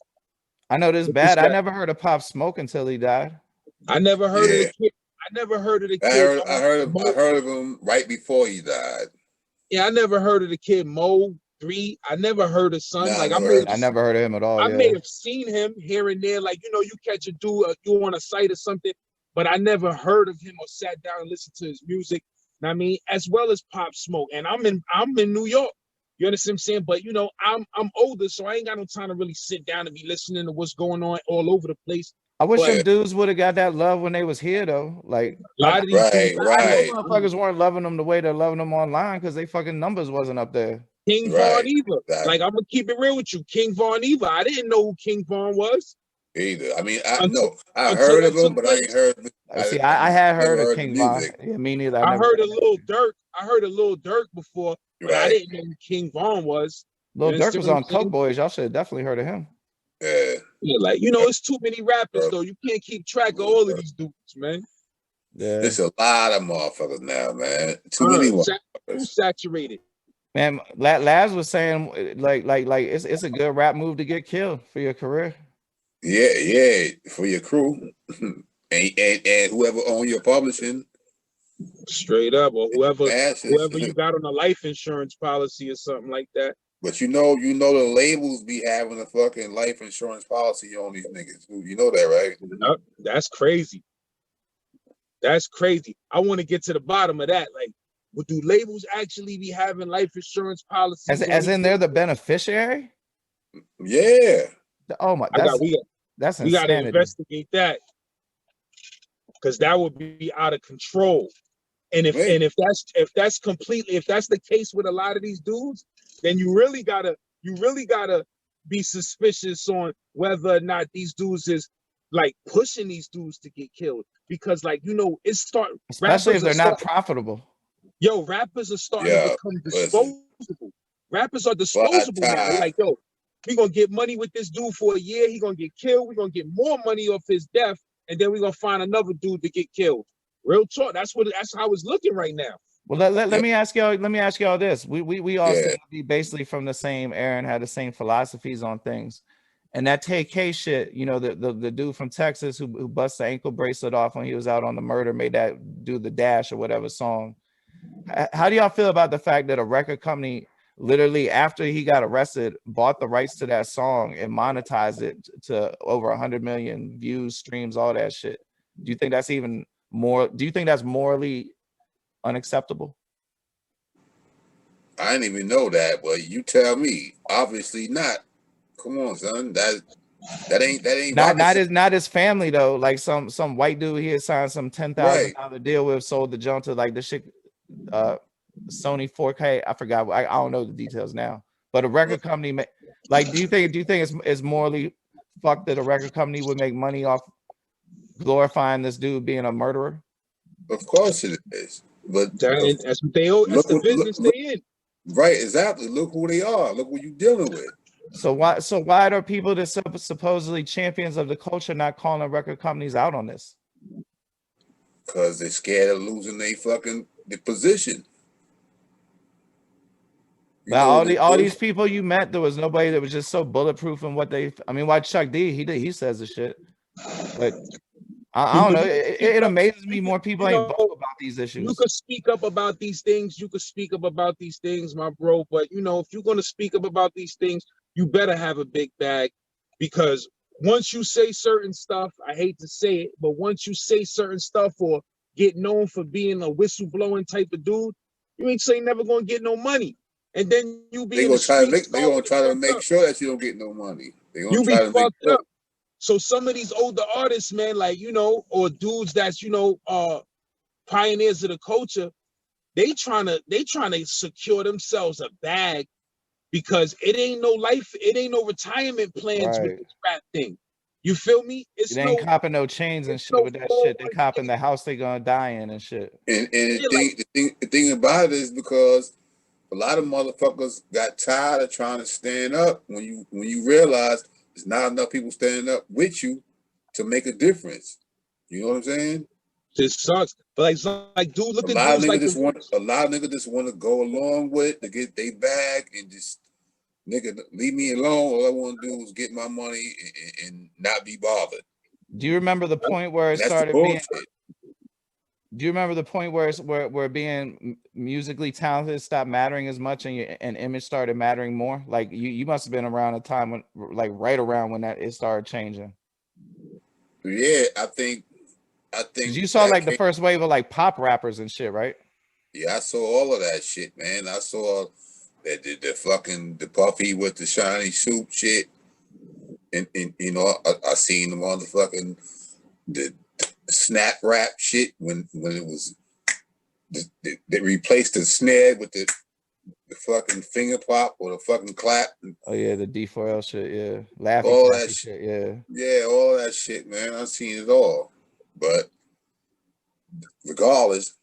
I know this bad. I never heard of Pop Smoke until he died.
I never heard of the kid. I never heard of the kid.
I heard of him right before he died.
Yeah, I never heard of the kid Mo 3. I never heard of Son.
I never heard of him at all.
I may have seen him here and there, like, you know, you catch a dude, you on a site or something, but I never heard of him or sat down and listened to his music. I mean, as well as Pop Smoke. And I'm in New York. You understand what I'm saying? But you know, I'm older, so I ain't got no time to really sit down and be listening to what's going on all over the place.
I wish them dudes would have got that love when they was here though. Like
a lot of these
motherfuckers weren't loving them the way they're loving them online because they fucking numbers wasn't up there.
King Von Eva. Like, I'm gonna keep it real with you. King Von Eva. I didn't know who King Von was.
Either. I mean, I heard of him, but I ain't heard.
I had heard of King Von. Yeah, me neither.
I heard a Lil Durk. I heard a Lil Durk before, but I didn't know who King Von was.
Lil Durk was on Coke Boys. Y'all should have definitely heard of him.
Yeah,
like, you know, it's too many rappers though. You can't keep track of all of these dudes, man.
Yeah,
there's a lot of motherfuckers now, man. Too many motherfuckers.
Saturated.
Man, Laz was saying like it's a good rap move to get killed for your career.
Yeah, for your crew, and whoever own your publishing,
straight up, or whoever you got on a life insurance policy or something like that.
But you know the labels be having a fucking life insurance policy on these niggas. You know that, right?
Yep, that's crazy. That's crazy. I want to get to the bottom of that. Like, do labels actually be having life insurance policies?
As in they're the beneficiary?
Yeah.
Oh my! That's
we got to investigate that because that would be out of control. And if that's the case with a lot of these dudes, then you really gotta be suspicious on whether or not these dudes is like pushing these dudes to get killed. Because like, you know,
especially if they're not profitable.
Yo, rappers are starting to become disposable. Rappers are disposable now. They're like, yo, we gonna get money with this dude for a year. He gonna get killed. We're gonna get more money off his death, and then we're gonna find another dude to get killed. Real talk. That's how it's looking right now.
Well, let me ask y'all this. We all seem to be basically from the same era and had the same philosophies on things. And that TK shit, you know, the dude from Texas who bust the ankle bracelet off when he was out on the murder, made that do the dash or whatever song. How do y'all feel about the fact that a record company literally after he got arrested bought the rights to that song and monetized it to over 100 million views, streams, all that shit? Do you think that's even more? Do you think that's morally unacceptable?
I didn't even know that, but you tell me. Obviously not. Come on, son. That ain't
not his family though. Like some white dude he had signed some $10,000 deal with, sold the junk to like the shit Sony 4K. I forgot. I don't know the details now. But a record company, like, do you think it's morally fucked that a record company would make money off glorifying this dude being a murderer?
Of course it is. But
that's what they owe. That's the business they in.
Right, exactly. Look who they are. Look what you're dealing with.
So why are people that supposedly champions of the culture not calling record companies out on this?
Because they're scared of losing their position.
Now all these people you met, there was nobody that was just so bulletproof in what they. I mean, why Chuck D? He says the shit, but I don't know. It amazes me more people ain't vocal about these issues.
You could speak up about these things. You could speak up about these things, my bro. But you know, if you're gonna speak up about these things, you better have a big bag, because once you say certain stuff, I hate to say it, but once you say certain stuff or get known for being a whistleblowing type of dude, you ain't never gonna get no money. And then you be
gonna try to make sure that you don't get no money. They gonna try to fucked up.
So some of these older artists, man, like, you know, or dudes that's, you know, pioneers of the culture, they trying to secure themselves a bag, because it ain't no retirement plans with this rap thing. You feel me?
They ain't copping no chains and shit with that shit. They copping the house they gonna die in and shit.
And the thing about it is because a lot of motherfuckers got tired of trying to stand up when you realize there's not enough people standing up with you to make a difference. You know what I'm saying?
This sucks. But like dude, look at dudes like
a lot of niggas just want to go along with it to get they bag and just nigga leave me alone. All I want to do is get my money and not be bothered.
Do you remember the point where it started being? Do you remember the point where being musically talented stopped mattering as much and image started mattering more? Like you must have been around a time when, like, right around when it started changing.
Yeah, I think
you saw like the first wave of like pop rappers and shit, right?
Yeah, I saw all of that shit, man. I saw that the Puffy with the shiny soup shit, and you know I seen the motherfucking the snap rap shit when it was they replaced the snare with the fucking finger pop or the fucking clap.
Oh yeah, the D4L shit, yeah. Laughing
all that
shit, yeah.
Yeah, all that shit, man. I've seen it all. But regardless,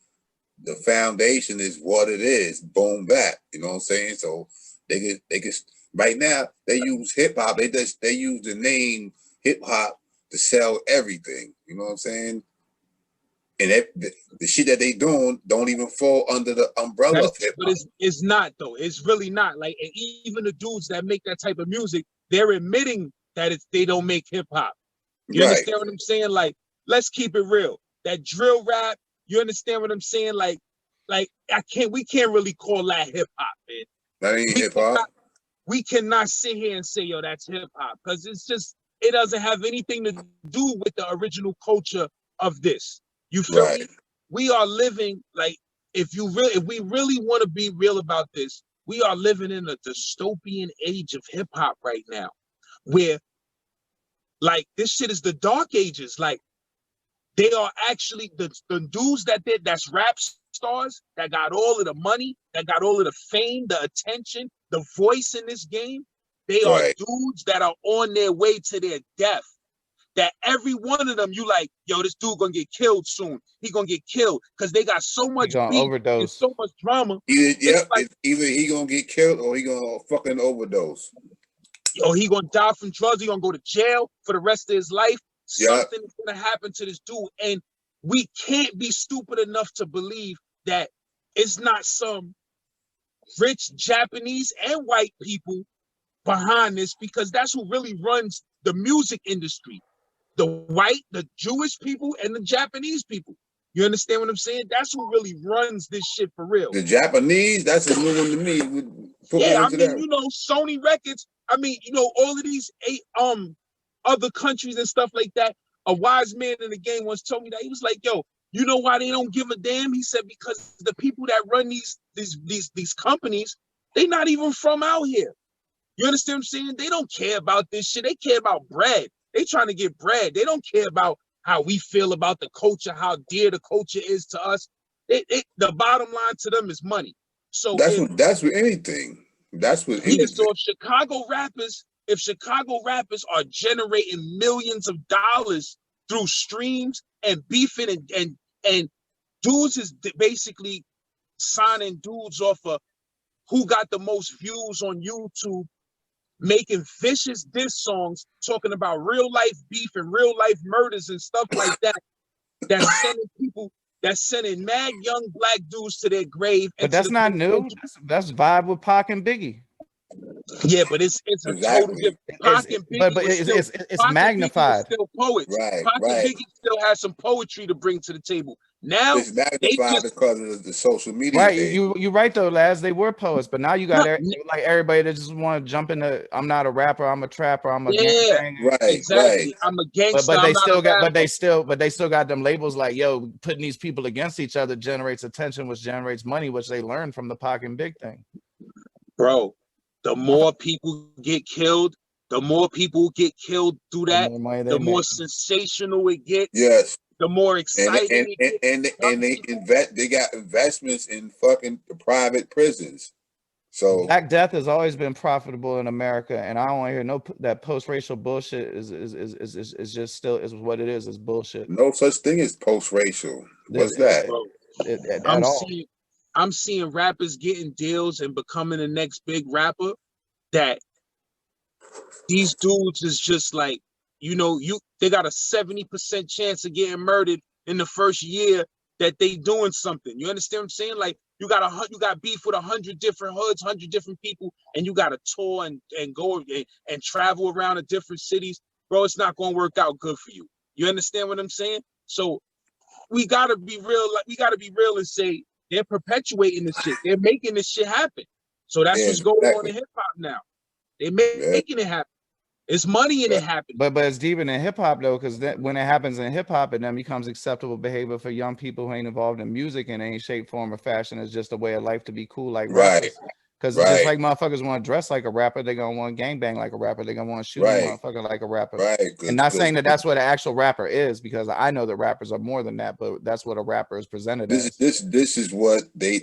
the foundation is what it is. Boom back. You know what I'm saying? So they get right now they use hip hop. They use the name hip hop to sell everything. You know what I'm saying? And the shit that they doing don't even fall under the umbrella of hip hop.
But it's not though. It's really not. Like, and even the dudes that make that type of music, they're admitting that they don't make hip hop. You understand what I'm saying? Like, let's keep it real. That drill rap, you understand what I'm saying? Like we can't really call that hip hop, man.
That ain't hip hop.
We cannot sit here and say, yo, that's hip hop, because it doesn't have anything to do with the original culture of this. You feel me? We are living, like, if we really want to be real about this, we are living in a dystopian age of hip hop right now, where, like, this shit is the dark ages. Like, They are actually the dudes that's rap stars that got all of the money, that got all of the fame, the attention, the voice in this game. They are dudes that are on their way to their death. That every one of them, you like, yo, this dude gonna get killed soon. He gonna get killed because they got so much beef
overdose
and so much drama.
Either he gonna get killed or he gonna fucking overdose.
Or he gonna die from drugs. He gonna go to jail for the rest of his life. Something is gonna happen to this dude, and we can't be stupid enough to believe that it's not some rich Japanese and white people behind this, because that's who really runs the music industry. The white, the Jewish people, and the Japanese people. You understand what I'm saying? That's who really runs this shit for real.
The Japanese, that's a new one to me.
Yeah, I mean, you know, Sony Records. I mean, you know, all of these other countries and stuff like that. A wise man in the game once told me that. He was like, yo, you know why they don't give a damn? He said, because the people that run these companies, they not even from out here. You understand what I'm saying? They don't care about this shit. They care about bread. They trying to get bread. They don't care about how we feel about the culture, how dear the culture is to us. The bottom line to them is money. So
that's with anything. That's with anything.
So if Chicago rappers are generating millions of dollars through streams and beefing and dudes is basically signing dudes off of who got the most views on YouTube, making vicious diss songs talking about real life beef and real life murders and stuff like that. That's sending mad young black dudes to their grave.
But that's not new. That's vibe with Pac and Biggie.
Yeah, but it's a total different. Pac and Biggie,
but it's magnified.
Still poets. Pac and Biggie still has some poetry to bring to the table. Now
it's magnified because of the social media.
Right, you're right though, Laz. They were poets, but now you got like everybody that just want to jump into. I'm not a rapper. I'm a trapper. I'm a gangbanger.
Exactly. I'm a gangster.
But they still got them labels like, yo, putting these people against each other generates attention, which generates money, which they learned from the Pac and Big thing.
Bro, the more people get killed, through that, the more sensational it gets.
Yes.
The more exciting
they got investments in fucking private prisons. So
Black Death has always been profitable in America, and I don't want to hear that post-racial bullshit is just still is what it is. It's bullshit.
No such thing as post-racial. What's that?
I'm seeing rappers getting deals and becoming the next big rapper. That these dudes is just like, you know, they got a 70% chance of getting murdered in the first year that they doing something. You understand what I'm saying? Like you got beef with 100 different hoods, 100 different people, and you got to tour and go and travel around to different cities, bro. It's not going to work out good for you. You understand what I'm saying? So we got to be real. We got to be real and say they're perpetuating this shit. They're making this shit happen. So that's what's going on in hip hop now. They're making it happen. It's money in it happening.
But it's deeper than hip hop though, because when it happens in hip hop, it then becomes acceptable behavior for young people who ain't involved in music in any shape, form, or fashion. It's just a way of life to be cool, like rappers. Because just like motherfuckers want to dress like a rapper, they're gonna want to gangbang like a rapper. They're gonna want to shoot a motherfucker like a rapper. And not saying that that's what an actual rapper is, because I know that rappers are more than that, but that's what a rapper is presented as.
This is what they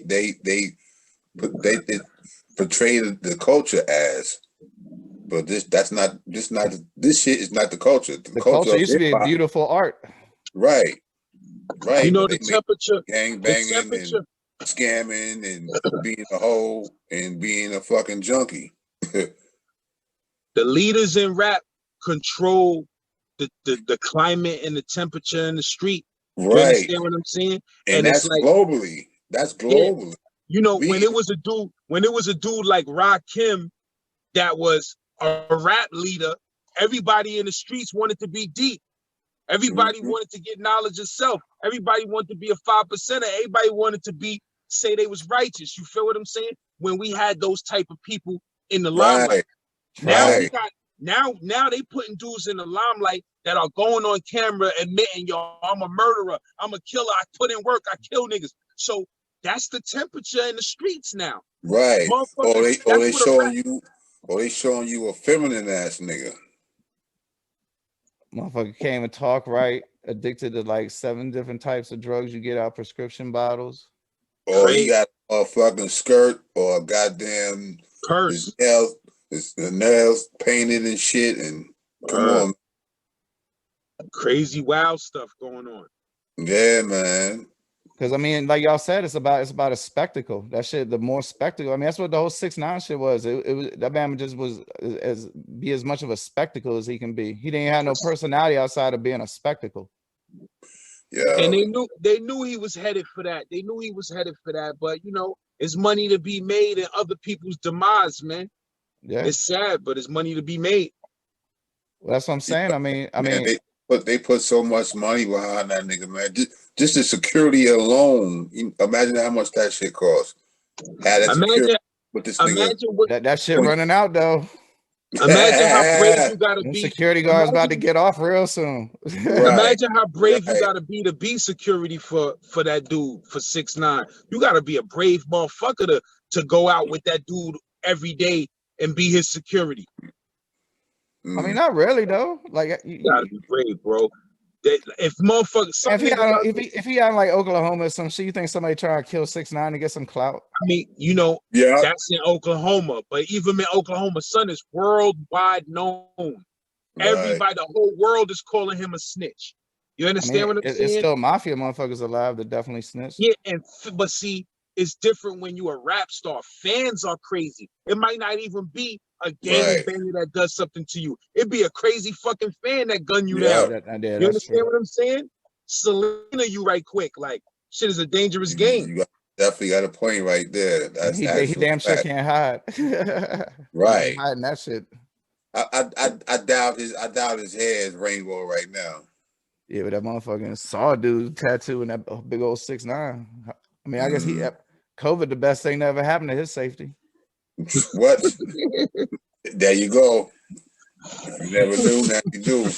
portray the culture as. But this shit is not the culture. The culture
used to be a beautiful art.
Right.
You know, the temperature,
gang banging and scamming and being a hoe and being a fucking junkie.
The leaders in rap control the climate and the temperature in the street. You understand what I'm saying?
And that's like, globally. That's globally.
Yeah. You know, when it was a dude like Rakim that was a rap leader, everybody in the streets wanted to be deep. Everybody wanted to get knowledge of self. Everybody wanted to be a 5%er. Everybody wanted to say they was righteous. You feel what I'm saying? When we had those type of people in the limelight. Now they putting dudes in the limelight that are going on camera admitting, yo, I'm a murderer, I'm a killer, I put in work, I kill niggas. So that's the temperature in the streets now.
Right. Or they showing you a feminine ass nigga.
Motherfucker came and talk right. addicted to like 7 different types of drugs you get out prescription bottles.
Or he got a fucking skirt or a goddamn
Purse.
his nails painted and shit. And come on.
Crazy wild stuff going on.
Yeah, man.
Because I mean, like y'all said, it's about a spectacle. That shit, the more spectacle. I mean, that's what the whole 6ix9ine shit was. It was that man just was as much of a spectacle as he can be. He didn't have no personality outside of being a spectacle.
Yeah.
And they knew he was headed for that. They knew he was headed for that. But you know, it's money to be made in other people's demise, man.
Yeah,
it's sad, but it's money to be made.
Well, that's what I'm saying. I mean,
they put so much money behind that nigga, man. Just the security alone. Imagine how much that shit costs.
Imagine
that shit running out though.
Imagine how brave you gotta be.
Security guards about to get off real soon.
Imagine how brave you gotta be security for that dude, for 6ix9ine. You gotta be a brave motherfucker to go out with that dude every day and be his security.
I mean, not really though. Like
you gotta be brave, bro. If motherfuckers,
if he out in like Oklahoma or some shit, you think somebody trying to kill 6ix9ine to get some clout?
I mean, you know, that's in Oklahoma, but even in Oklahoma, son is worldwide known. Right. Everybody, the whole world is calling him a snitch. You understand what I'm saying?
It's still mafia motherfuckers alive that definitely snitch.
Yeah, but see, it's different when you a rap star. Fans are crazy. It might not even be a gangbanger that does something to you. It'd be a crazy fucking fan that gun you down. You understand what I'm saying? Selena you right quick. Like, shit is a dangerous game.
You definitely got a point right there. That's
he damn sure can't hide.
Right.
Hiding that shit.
I doubt his hair is rainbow right now.
Yeah, but that motherfucking Saw dude tattoo and that big old 6ix9ine. I mean, I guess COVID the best thing that ever happened to his safety.
What? There you go. You never knew, now you do.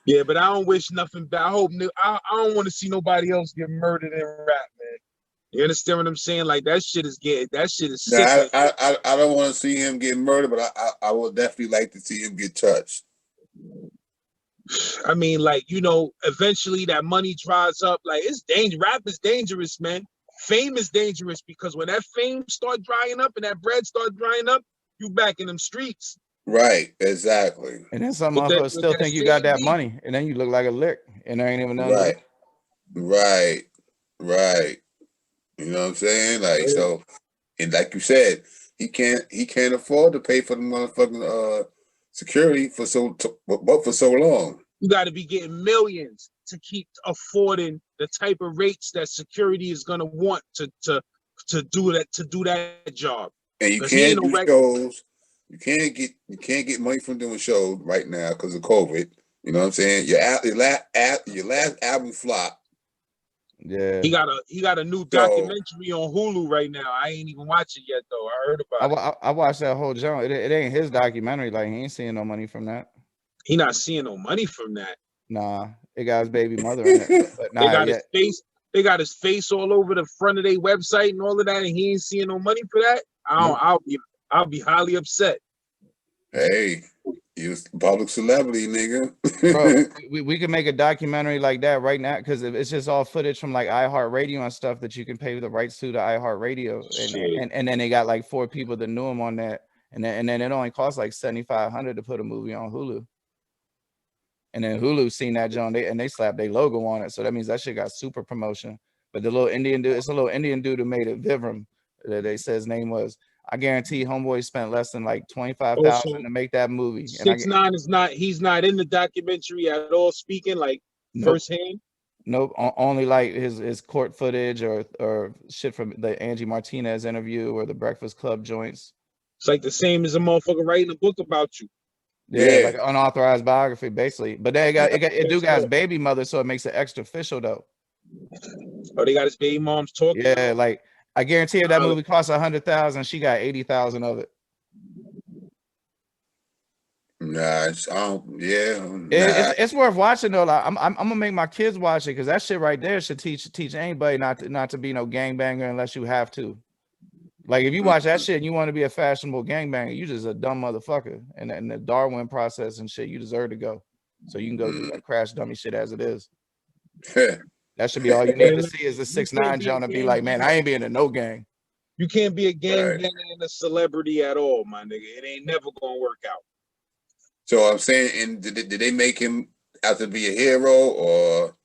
Yeah, but I don't wish nothing bad. I don't want to see nobody else get murdered in rap, man. You understand what I'm saying? Like that shit is sick.
I don't want to see him get murdered, but I would definitely like to see him get touched.
I mean, like, you know, eventually that money dries up. Like, it's dangerous. Rap is dangerous, man. Fame is dangerous because when that fame start drying up and that bread start drying up, you back in them streets.
Right, exactly.
And then some motherfuckers still think you got that money, and then you look like a lick, and there ain't even nothing.
Right. You know what I'm saying? Like, so, and like you said, he can't afford to pay for the motherfucking security for so long.
You got to be getting millions to keep affording the type of rates that security is gonna want to do that job.
And you can't do shows. You can't get money from doing shows right now because of COVID. You know what I'm saying? Your last album flopped.
Yeah.
He got a new documentary on Hulu right now. I ain't even watched it yet though. I heard about it.
I watched that whole joint. It ain't his documentary. Like, he ain't seeing no money from that.
He not seeing no money from that.
Nah, it got his baby mother in it. But
they got his face. They got his face all over the front of their website and all of that, and he ain't seeing no money for that. I'll be highly upset.
Hey, you public celebrity, nigga.
Bro, we can make a documentary like that right now because it's just all footage from like iHeartRadio and stuff that you can pay the rights to iHeartRadio, and then they got like 4 people that knew him on that, and then it only costs like $7,500 to put a movie on Hulu. And then Hulu seen that John, they slapped their logo on it, so that means that shit got super promotion. But the little Indian dude, it's a little Indian dude who made it, Vivram. They said his name was. I guarantee homeboy spent less than like $25,000 to make that movie.
6ix9ine is not. He's not in the documentary at all. Speaking like firsthand.
Nope. Only like his court footage or shit from the Angie Martinez interview or the Breakfast Club joints.
It's like the same as a motherfucker writing a book about you.
Yeah, like an unauthorized biography, basically. But they got it got his baby mother, so it makes it extra official though.
Oh, they got his baby mom's talking.
Yeah, like I guarantee you that movie cost $100,000. She got 80,000 of it.
Nah,
it's worth watching though. Like, I'm gonna make my kids watch it because that shit right there should teach anybody not to be no gangbanger unless you have to. Like if you watch that shit and you want to be a fashionable gangbanger, you just a dumb motherfucker. And the Darwin process and shit, you deserve to go. So you can go do that crash dummy shit as it is.
Yeah.
That should be all you need to
And
see is the
you can't
6ix9ine
be
John and be
gang
like, man,
banger.
I ain't being in no gang.
You can't be a gang
Right.
banger and a celebrity at all, my nigga. It ain't never gonna work out.
So I'm saying, and did they make him have to be a hero, or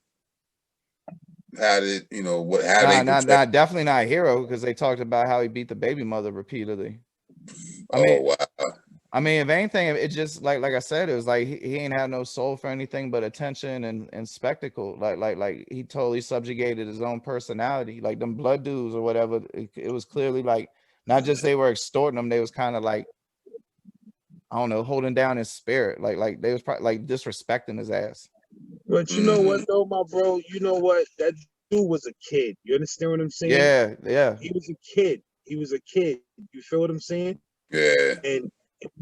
how did what? How they portray?
Nah, definitely not a hero, because they talked about how he beat the baby mother repeatedly.
Oh wow.
I mean, if anything, it just like I said, it was like he ain't had no soul for anything but attention and spectacle. Like he totally subjugated his own personality. Like them blood dudes or whatever. It was clearly like not just they were extorting him, they was kind of like, I don't know, holding down his spirit. Like they was probably like disrespecting his ass.
But you know what though, my bro? You know what? That dude was a kid. You understand what I'm saying?
Yeah.
He was a kid. He was a kid. You feel what I'm saying?
Yeah.
And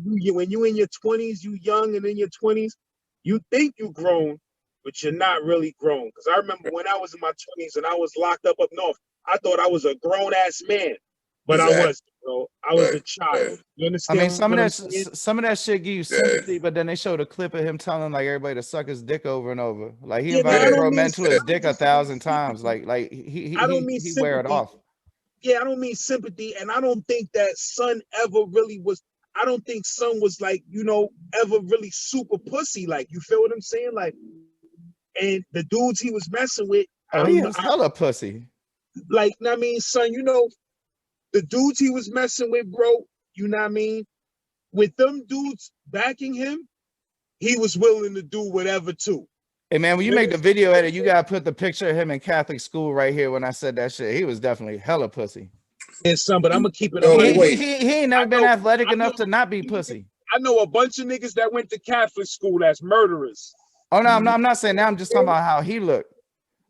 when you in your 20s, you young and in your 20s, you think you grown, but you're not really grown. Because I remember when I was in my 20s and I was locked up north, I thought I was a grown-ass man. But
Exactly.
I wasn't, bro. I was a child.
Right.
You
I
understand?
mean, some of that shit give you sympathy, but then they showed a clip of him telling like everybody to suck his dick over and over. Like he invited pro men to his dick 1,000 times. Like he wear it off.
Yeah, I don't mean sympathy, and I don't think that Son ever really was. I don't think Son was like, ever really super pussy. Like, you feel what I'm saying? Like, and the dudes he was messing with,
Oh, he was hella pussy.
Like, I mean, Son, the dudes he was messing with, bro, you know what I mean? With them dudes backing him, he was willing to do whatever too.
Hey man, when you make the video edit, you gotta put the picture of him in Catholic school right here. When I said that shit, he was definitely hella pussy.
And Son, but I'm gonna keep it.
He ain't never been athletic enough to not be pussy.
I know a bunch of niggas that went to Catholic school that's murderers.
Oh no, I'm not saying that. I'm just talking about how he looked.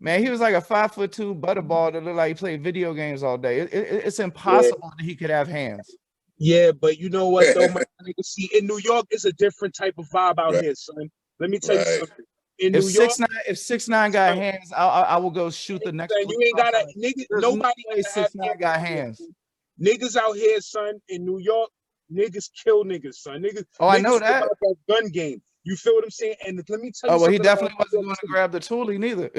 Man, he was like a 5'2" butterball that looked like he played video games all day. It's impossible that he could have hands.
Yeah, but you know what though, my nigga? See, in New York, it's a different type of vibe out here, son. Let me tell you something. In New York,
if 6ix9ine got hands, I will go shoot the next.
You ain't got a nigga. Nobody
no 6ix9ine got hands.
Niggas out here, son, in New York, niggas kill niggas, son. Niggas.
Oh, I know that.
About that gun game. You feel what I'm saying? And let me tell you.
Oh well, he definitely wasn't going to grab the toolie neither.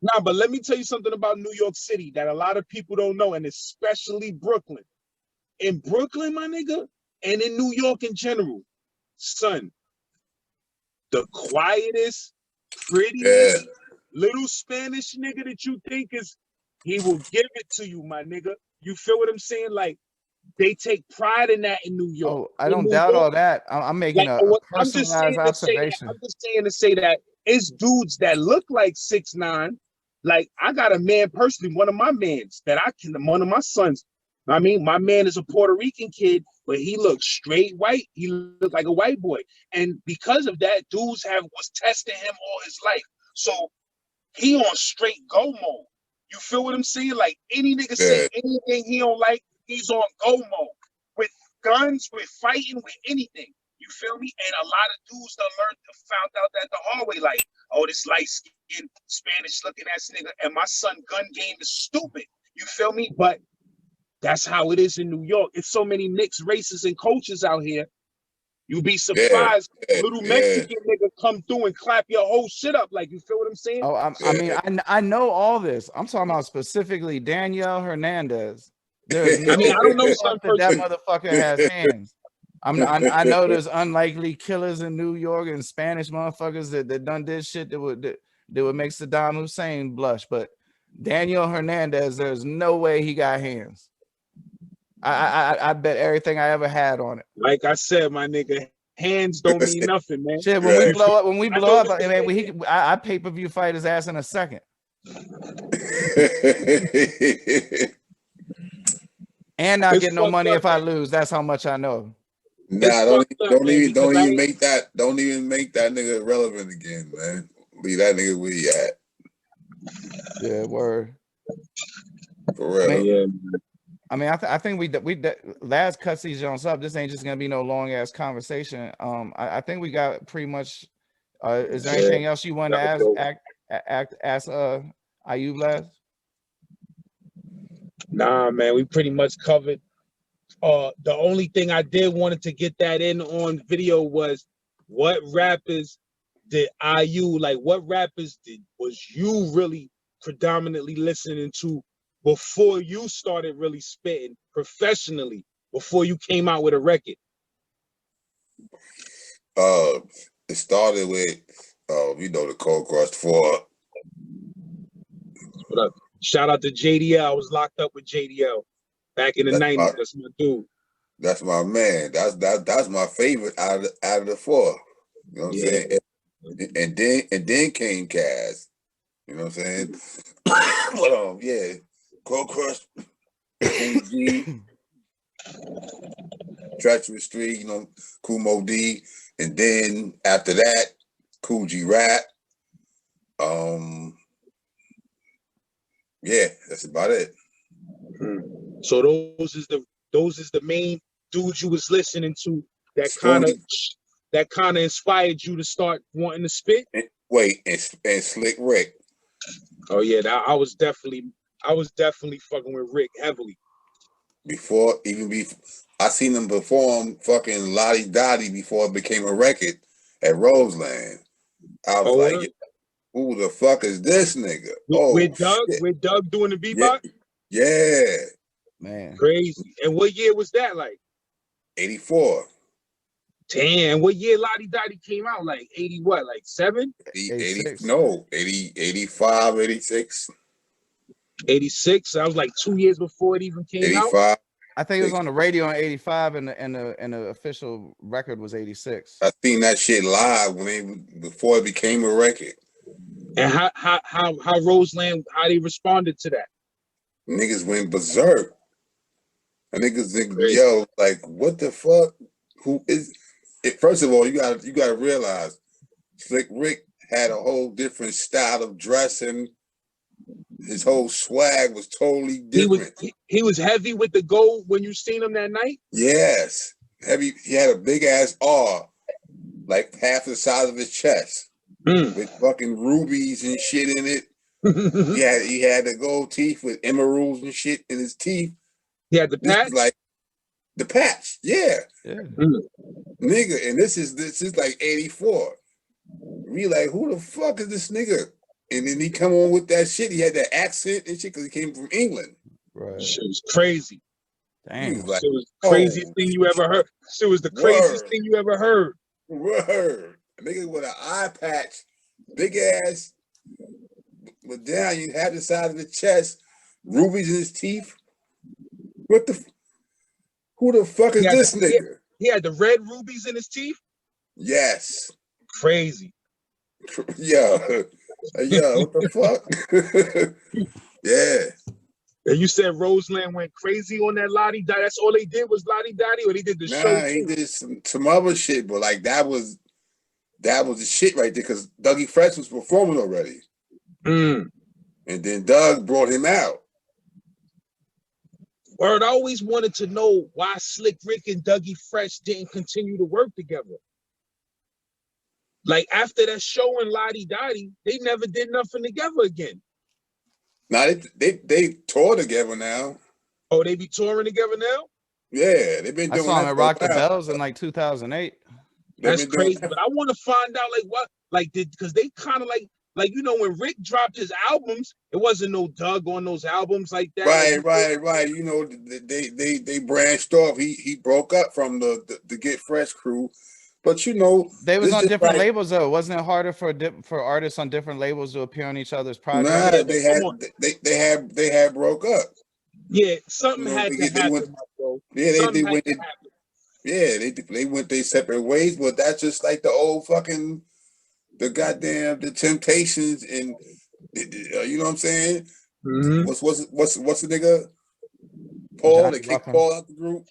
Nah, but let me tell you something about New York City that a lot of people don't know, and especially Brooklyn. In Brooklyn, my nigga, and in New York in general, son, the quietest, prettiest, little Spanish nigga that you think he will give it to you, my nigga. You feel what I'm saying? Like, they take pride in that in New York.
Oh, I don't doubt all that. I'm making a personalized observation.
I'm just saying to say that it's dudes that look like 6ix9ine. Like, I got a man personally, one of my one of my sons. I mean, my man is a Puerto Rican kid, but he looks straight white. He looked like a white boy. And because of that, dudes was testing him all his life. So he on straight go mode. You feel what I'm saying? Like, any nigga say anything he don't like, he's on go mode. With guns, with fighting, with anything. You feel me? And a lot of dudes found out that the hard way, like, oh, this light-skinned, Spanish-looking ass nigga, and my son gun game is stupid. You feel me? But that's how it is in New York. It's so many mixed races and cultures out here. You'd be surprised. Little Mexican nigga come through and clap your whole shit up. Like, you feel what I'm saying?
Oh, I mean, I know all this. I'm talking about specifically Daniel Hernandez. There's
I don't know something
that motherfucker has hands. I know there's unlikely killers in New York and Spanish motherfuckers that done this shit that would make Saddam Hussein blush. But Daniel Hernandez, there's no way he got hands. I bet everything I ever had on it.
Like I said, my nigga, hands don't mean nothing, man.
Shit, when we blow up, I pay-per-view fight his ass in a second. And not get no money if I lose. That's how much I know.
Nah, don't even make that nigga irrelevant again, man. Leave that nigga where he at.
Yeah, word.
For real.
I mean, I think we Laz cuts these joints up. This ain't just gonna be no long ass conversation. I think we got pretty much. Is there anything else you want to ask I.U, Laz?
Nah, man, we pretty much covered. The only thing I did wanted to get that in on video was what rappers did IU, like what rappers was you really predominantly listening to before you started really spitting professionally, before you came out with a record?
It started with the Cold Crush 4.
What up? Shout out to JDL. I was locked up with JDL back in the 90s. That's my dude.
That's my man. That's my favorite out of the 4. You know what I'm saying? And then came Cass. You know what I'm saying? But yeah, Cold Crush, Cool G, Treacherous Street, Cool Mo D, and then after that, Cool G Rap. Yeah, that's about it.
So those is the main dudes you was listening to that kind of inspired you to start wanting to spit.
And Slick Rick.
Oh yeah, I was definitely fucking with Rick heavily.
Before I seen him perform fucking Lottie Dottie before it became a record at Roseland. I was like, who the fuck is this nigga?
With Doug doing the beatbox?
Yeah.
Man.
Crazy. And what year was that like?
84.
Damn, what year Lottie Dottie came out? Like 80 what? Like 7?
86.
85, 86.
86. I was like 2 years before it even came
85.
out.
I think it was on the radio in 85 and the official record was 86.
I seen that shit live before it became a record.
And how Roseland, how they responded to that?
Niggas went berserk. And niggas think, yo, like, what the fuck? Who is it? First of all, you gotta realize Slick Rick had a whole different style of dressing. His whole swag was totally different.
He was heavy with the gold when you seen him that night?
Yes. Heavy. He had a big ass R, like half the size of his chest. With fucking rubies and shit in it. He had the gold teeth with emeralds and shit in his teeth.
He had the patch?
Like the patch, yeah. Nigga, and this is like 84. We like, who the fuck is this nigga? And then he come on with that shit. He had that accent and shit because he came from England.
Right.
Shit was crazy.
Damn.
Like, it was the craziest thing you ever heard. It was the craziest thing you ever heard.
Word. A nigga with an eye patch, big ass medallion, had the side of the chest, rubies in his teeth. Who the fuck is this nigga?
He had the red rubies in his teeth?
Yes.
Crazy.
Yeah. What the fuck? Yeah.
And you said Roseland went crazy on that Lottie Dottie. That's all they did was Lottie Dottie, or they did the show too?
He did some other shit, but like that was the shit right there because Dougie Fresh was performing already. And then Doug brought him out.
Word, I always wanted to know why Slick Rick and Dougie Fresh didn't continue to work together. Like after that show in Lottie Dottie, they never did nothing together again.
Now they tour together now.
Oh, they be touring together now?
Yeah, they've been doing.
I saw him at Rock the Bells in like 2008.
That's crazy, but I want to find out like what, like because they kind of like when Rick dropped his albums, it wasn't no Doug on those albums like that.
Right. You know, they branched off. He broke up from the Get Fresh crew, but you know
they was on different labels though. Wasn't it harder for artists on different labels to appear on each other's projects?
Nah, they had broke up.
Yeah, something had to happen.
They went their separate ways, but that's just like the old fucking the Temptations and you know what I'm saying? What's the nigga? Paul, they kicked Paul out the group.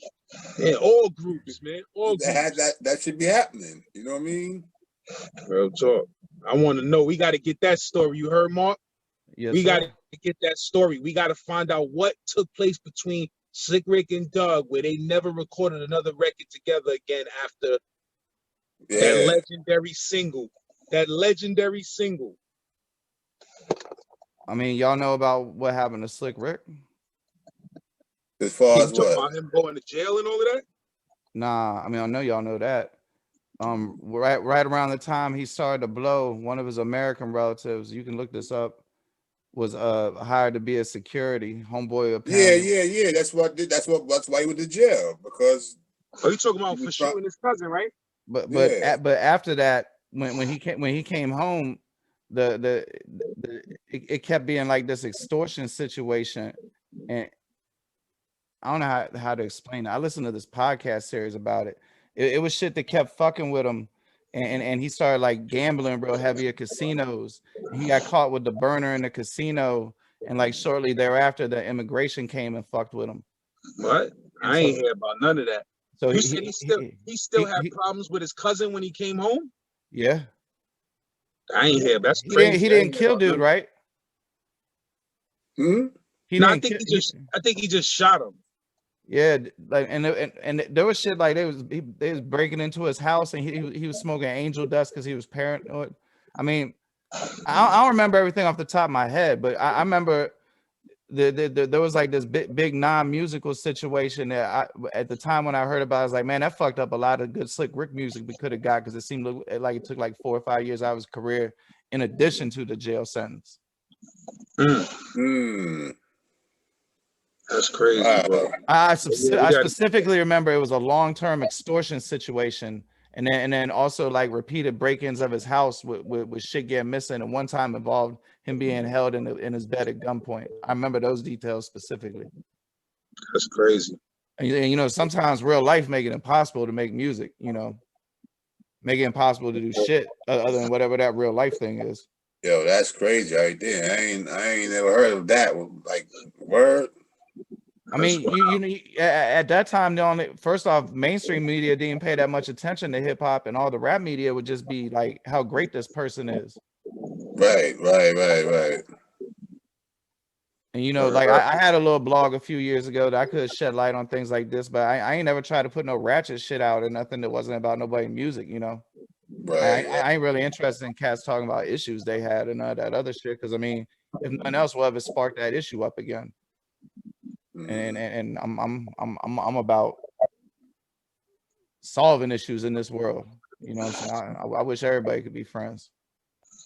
Yeah, all groups, man. All groups.
That should be happening. You know what I mean?
Real talk. I want to know. We got to get that story. You heard, Mark?
Yes,
we got to get that story. We got to find out what took place between Slick Rick and Doug, where they never recorded another record together again after that legendary single. That legendary single.
I mean, y'all know about what happened to Slick Rick?
As far as what?
About him going to jail and all of that?
Nah, I mean, I know y'all know that. right around the time he started to blow, one of his American relatives, you can look this up, was hired to be a security. Homeboy apparently.
Yeah. That's why he went to jail, because
Oh, you talking about
he
for
was trying.
shooting his cousin, right?
But
Yeah.
but after that, when he came home, it kept being like this extortion situation, and I don't know how to explain it. I listened to this podcast series about it. It was shit that kept fucking with him, and he started like gambling real heavy at casinos. And he got caught with the burner in the casino, and like shortly thereafter, the immigration came and fucked with him.
What?
And
I ain't hear about none of that.
So
You said he still had problems with his cousin when he came home?
Yeah.
I ain't hear. That's
He
crazy.
didn't kill dude, right?
Hmm?
He
No, I
didn't
think he just shot him.
Yeah, like and there was shit like they was breaking into his house, and he was smoking angel dust because he was paranoid. I mean, I don't remember everything off the top of my head, but I remember there was like this big non-musical situation that at the time when I heard about it, I was like, man, that fucked up a lot of good slick Rick music we could have got, because it seemed like it took like 4 or 5 years out of his career in addition to the jail sentence.
That's crazy.
Wow.
I specifically remember it was a long-term extortion situation, and then also like repeated break-ins of his house with shit getting missing, and one time involved him being held in his bed at gunpoint. I remember those details specifically.
That's crazy.
And you know, sometimes real life make it impossible to make music. You know, make it impossible to do shit other than whatever that real life thing is.
Yo, that's crazy right there. I ain't never heard of that. Like, word.
I mean, you at that time, first off, mainstream media didn't pay that much attention to hip hop, and all the rap media would just be like how great this person is.
Right.
And you know, like I had a little blog a few years ago that I could shed light on things like this, but I ain't never tried to put no ratchet shit out or nothing that wasn't about nobody's music. You know,
Right.
I ain't really interested in cats talking about issues they had and all that other shit, because I mean, if nothing else will ever spark that issue up again. And I'm about solving issues in this world. You know what I'm saying? I wish everybody could be friends.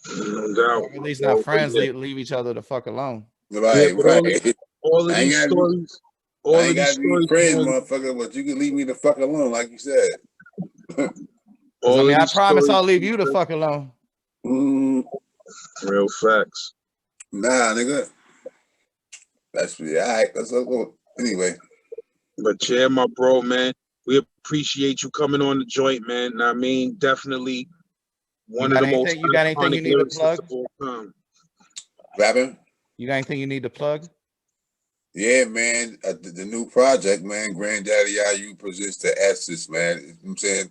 No doubt.
Or at least not friends, leave each other the fuck alone.
Right.
All of these stories. All of these stories,
friends, motherfucker, but you can leave me the fuck alone, like you said.
I mean, I promise I'll leave you the fuck alone.
Real facts.
Nah, nigga. That's all right. Let's go. Anyway.
But yeah, my bro, man, we appreciate you coming on the joint, man. I mean, definitely one of the most.
You got anything you need to plug?
Rapping?
You got anything you need to plug?
Yeah, man. The new project, man. Granddaddy I.U presents the Essence, man. You know what I'm saying?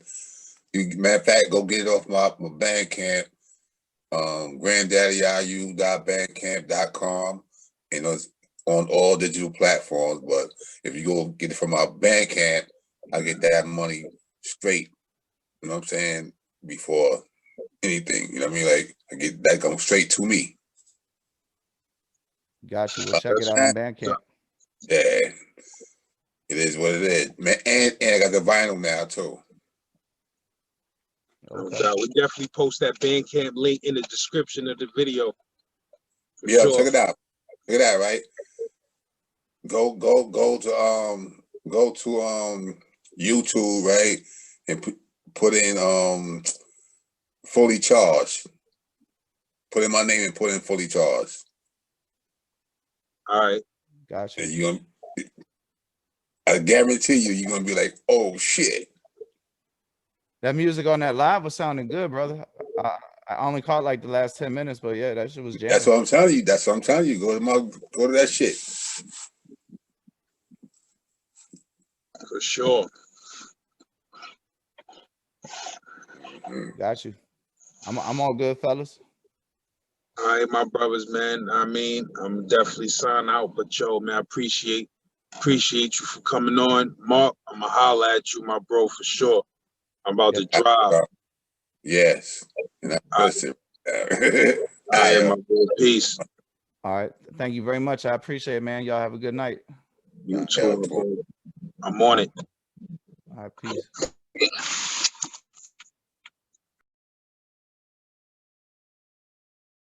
Matter of fact, go get it off my Bandcamp. GranddaddyIU.bandcamp.com. You know, it's on all digital platforms. But if you go get it from our Bandcamp, I get that money straight. You know what I'm saying? Before anything. You know what I mean? Like, I get that come straight to me.
Got you. We'll check it out on Bandcamp.
Yeah. It is what it is. Man, and I got the vinyl now too.
Okay. We definitely post that Bandcamp link in the description of the video.
Yeah, sure. Check it out. Check it out, right? Go to YouTube, right? And put in Fully Charged. Put in my name and put in Fully Charged.
All right.
Gotcha.
And I guarantee you're gonna be like, oh shit.
That music on that live was sounding good, brother. I only caught like the last 10 minutes, but yeah, that shit was jamming.
That's what I'm telling you. Go to that shit.
For sure.
Got you. I'm all good, fellas.
All right, my brothers, man. I mean, I'm definitely signing out, but yo, man, I appreciate you for coming on. Mark, I'm gonna holler at you, my bro, for sure. I'm about to drive.
Yes. And that's it. All
right, my bro. Peace.
All right. Thank you very much. I appreciate it, man. Y'all have a good night.
You too, bro. I'm on it.
All right, peace.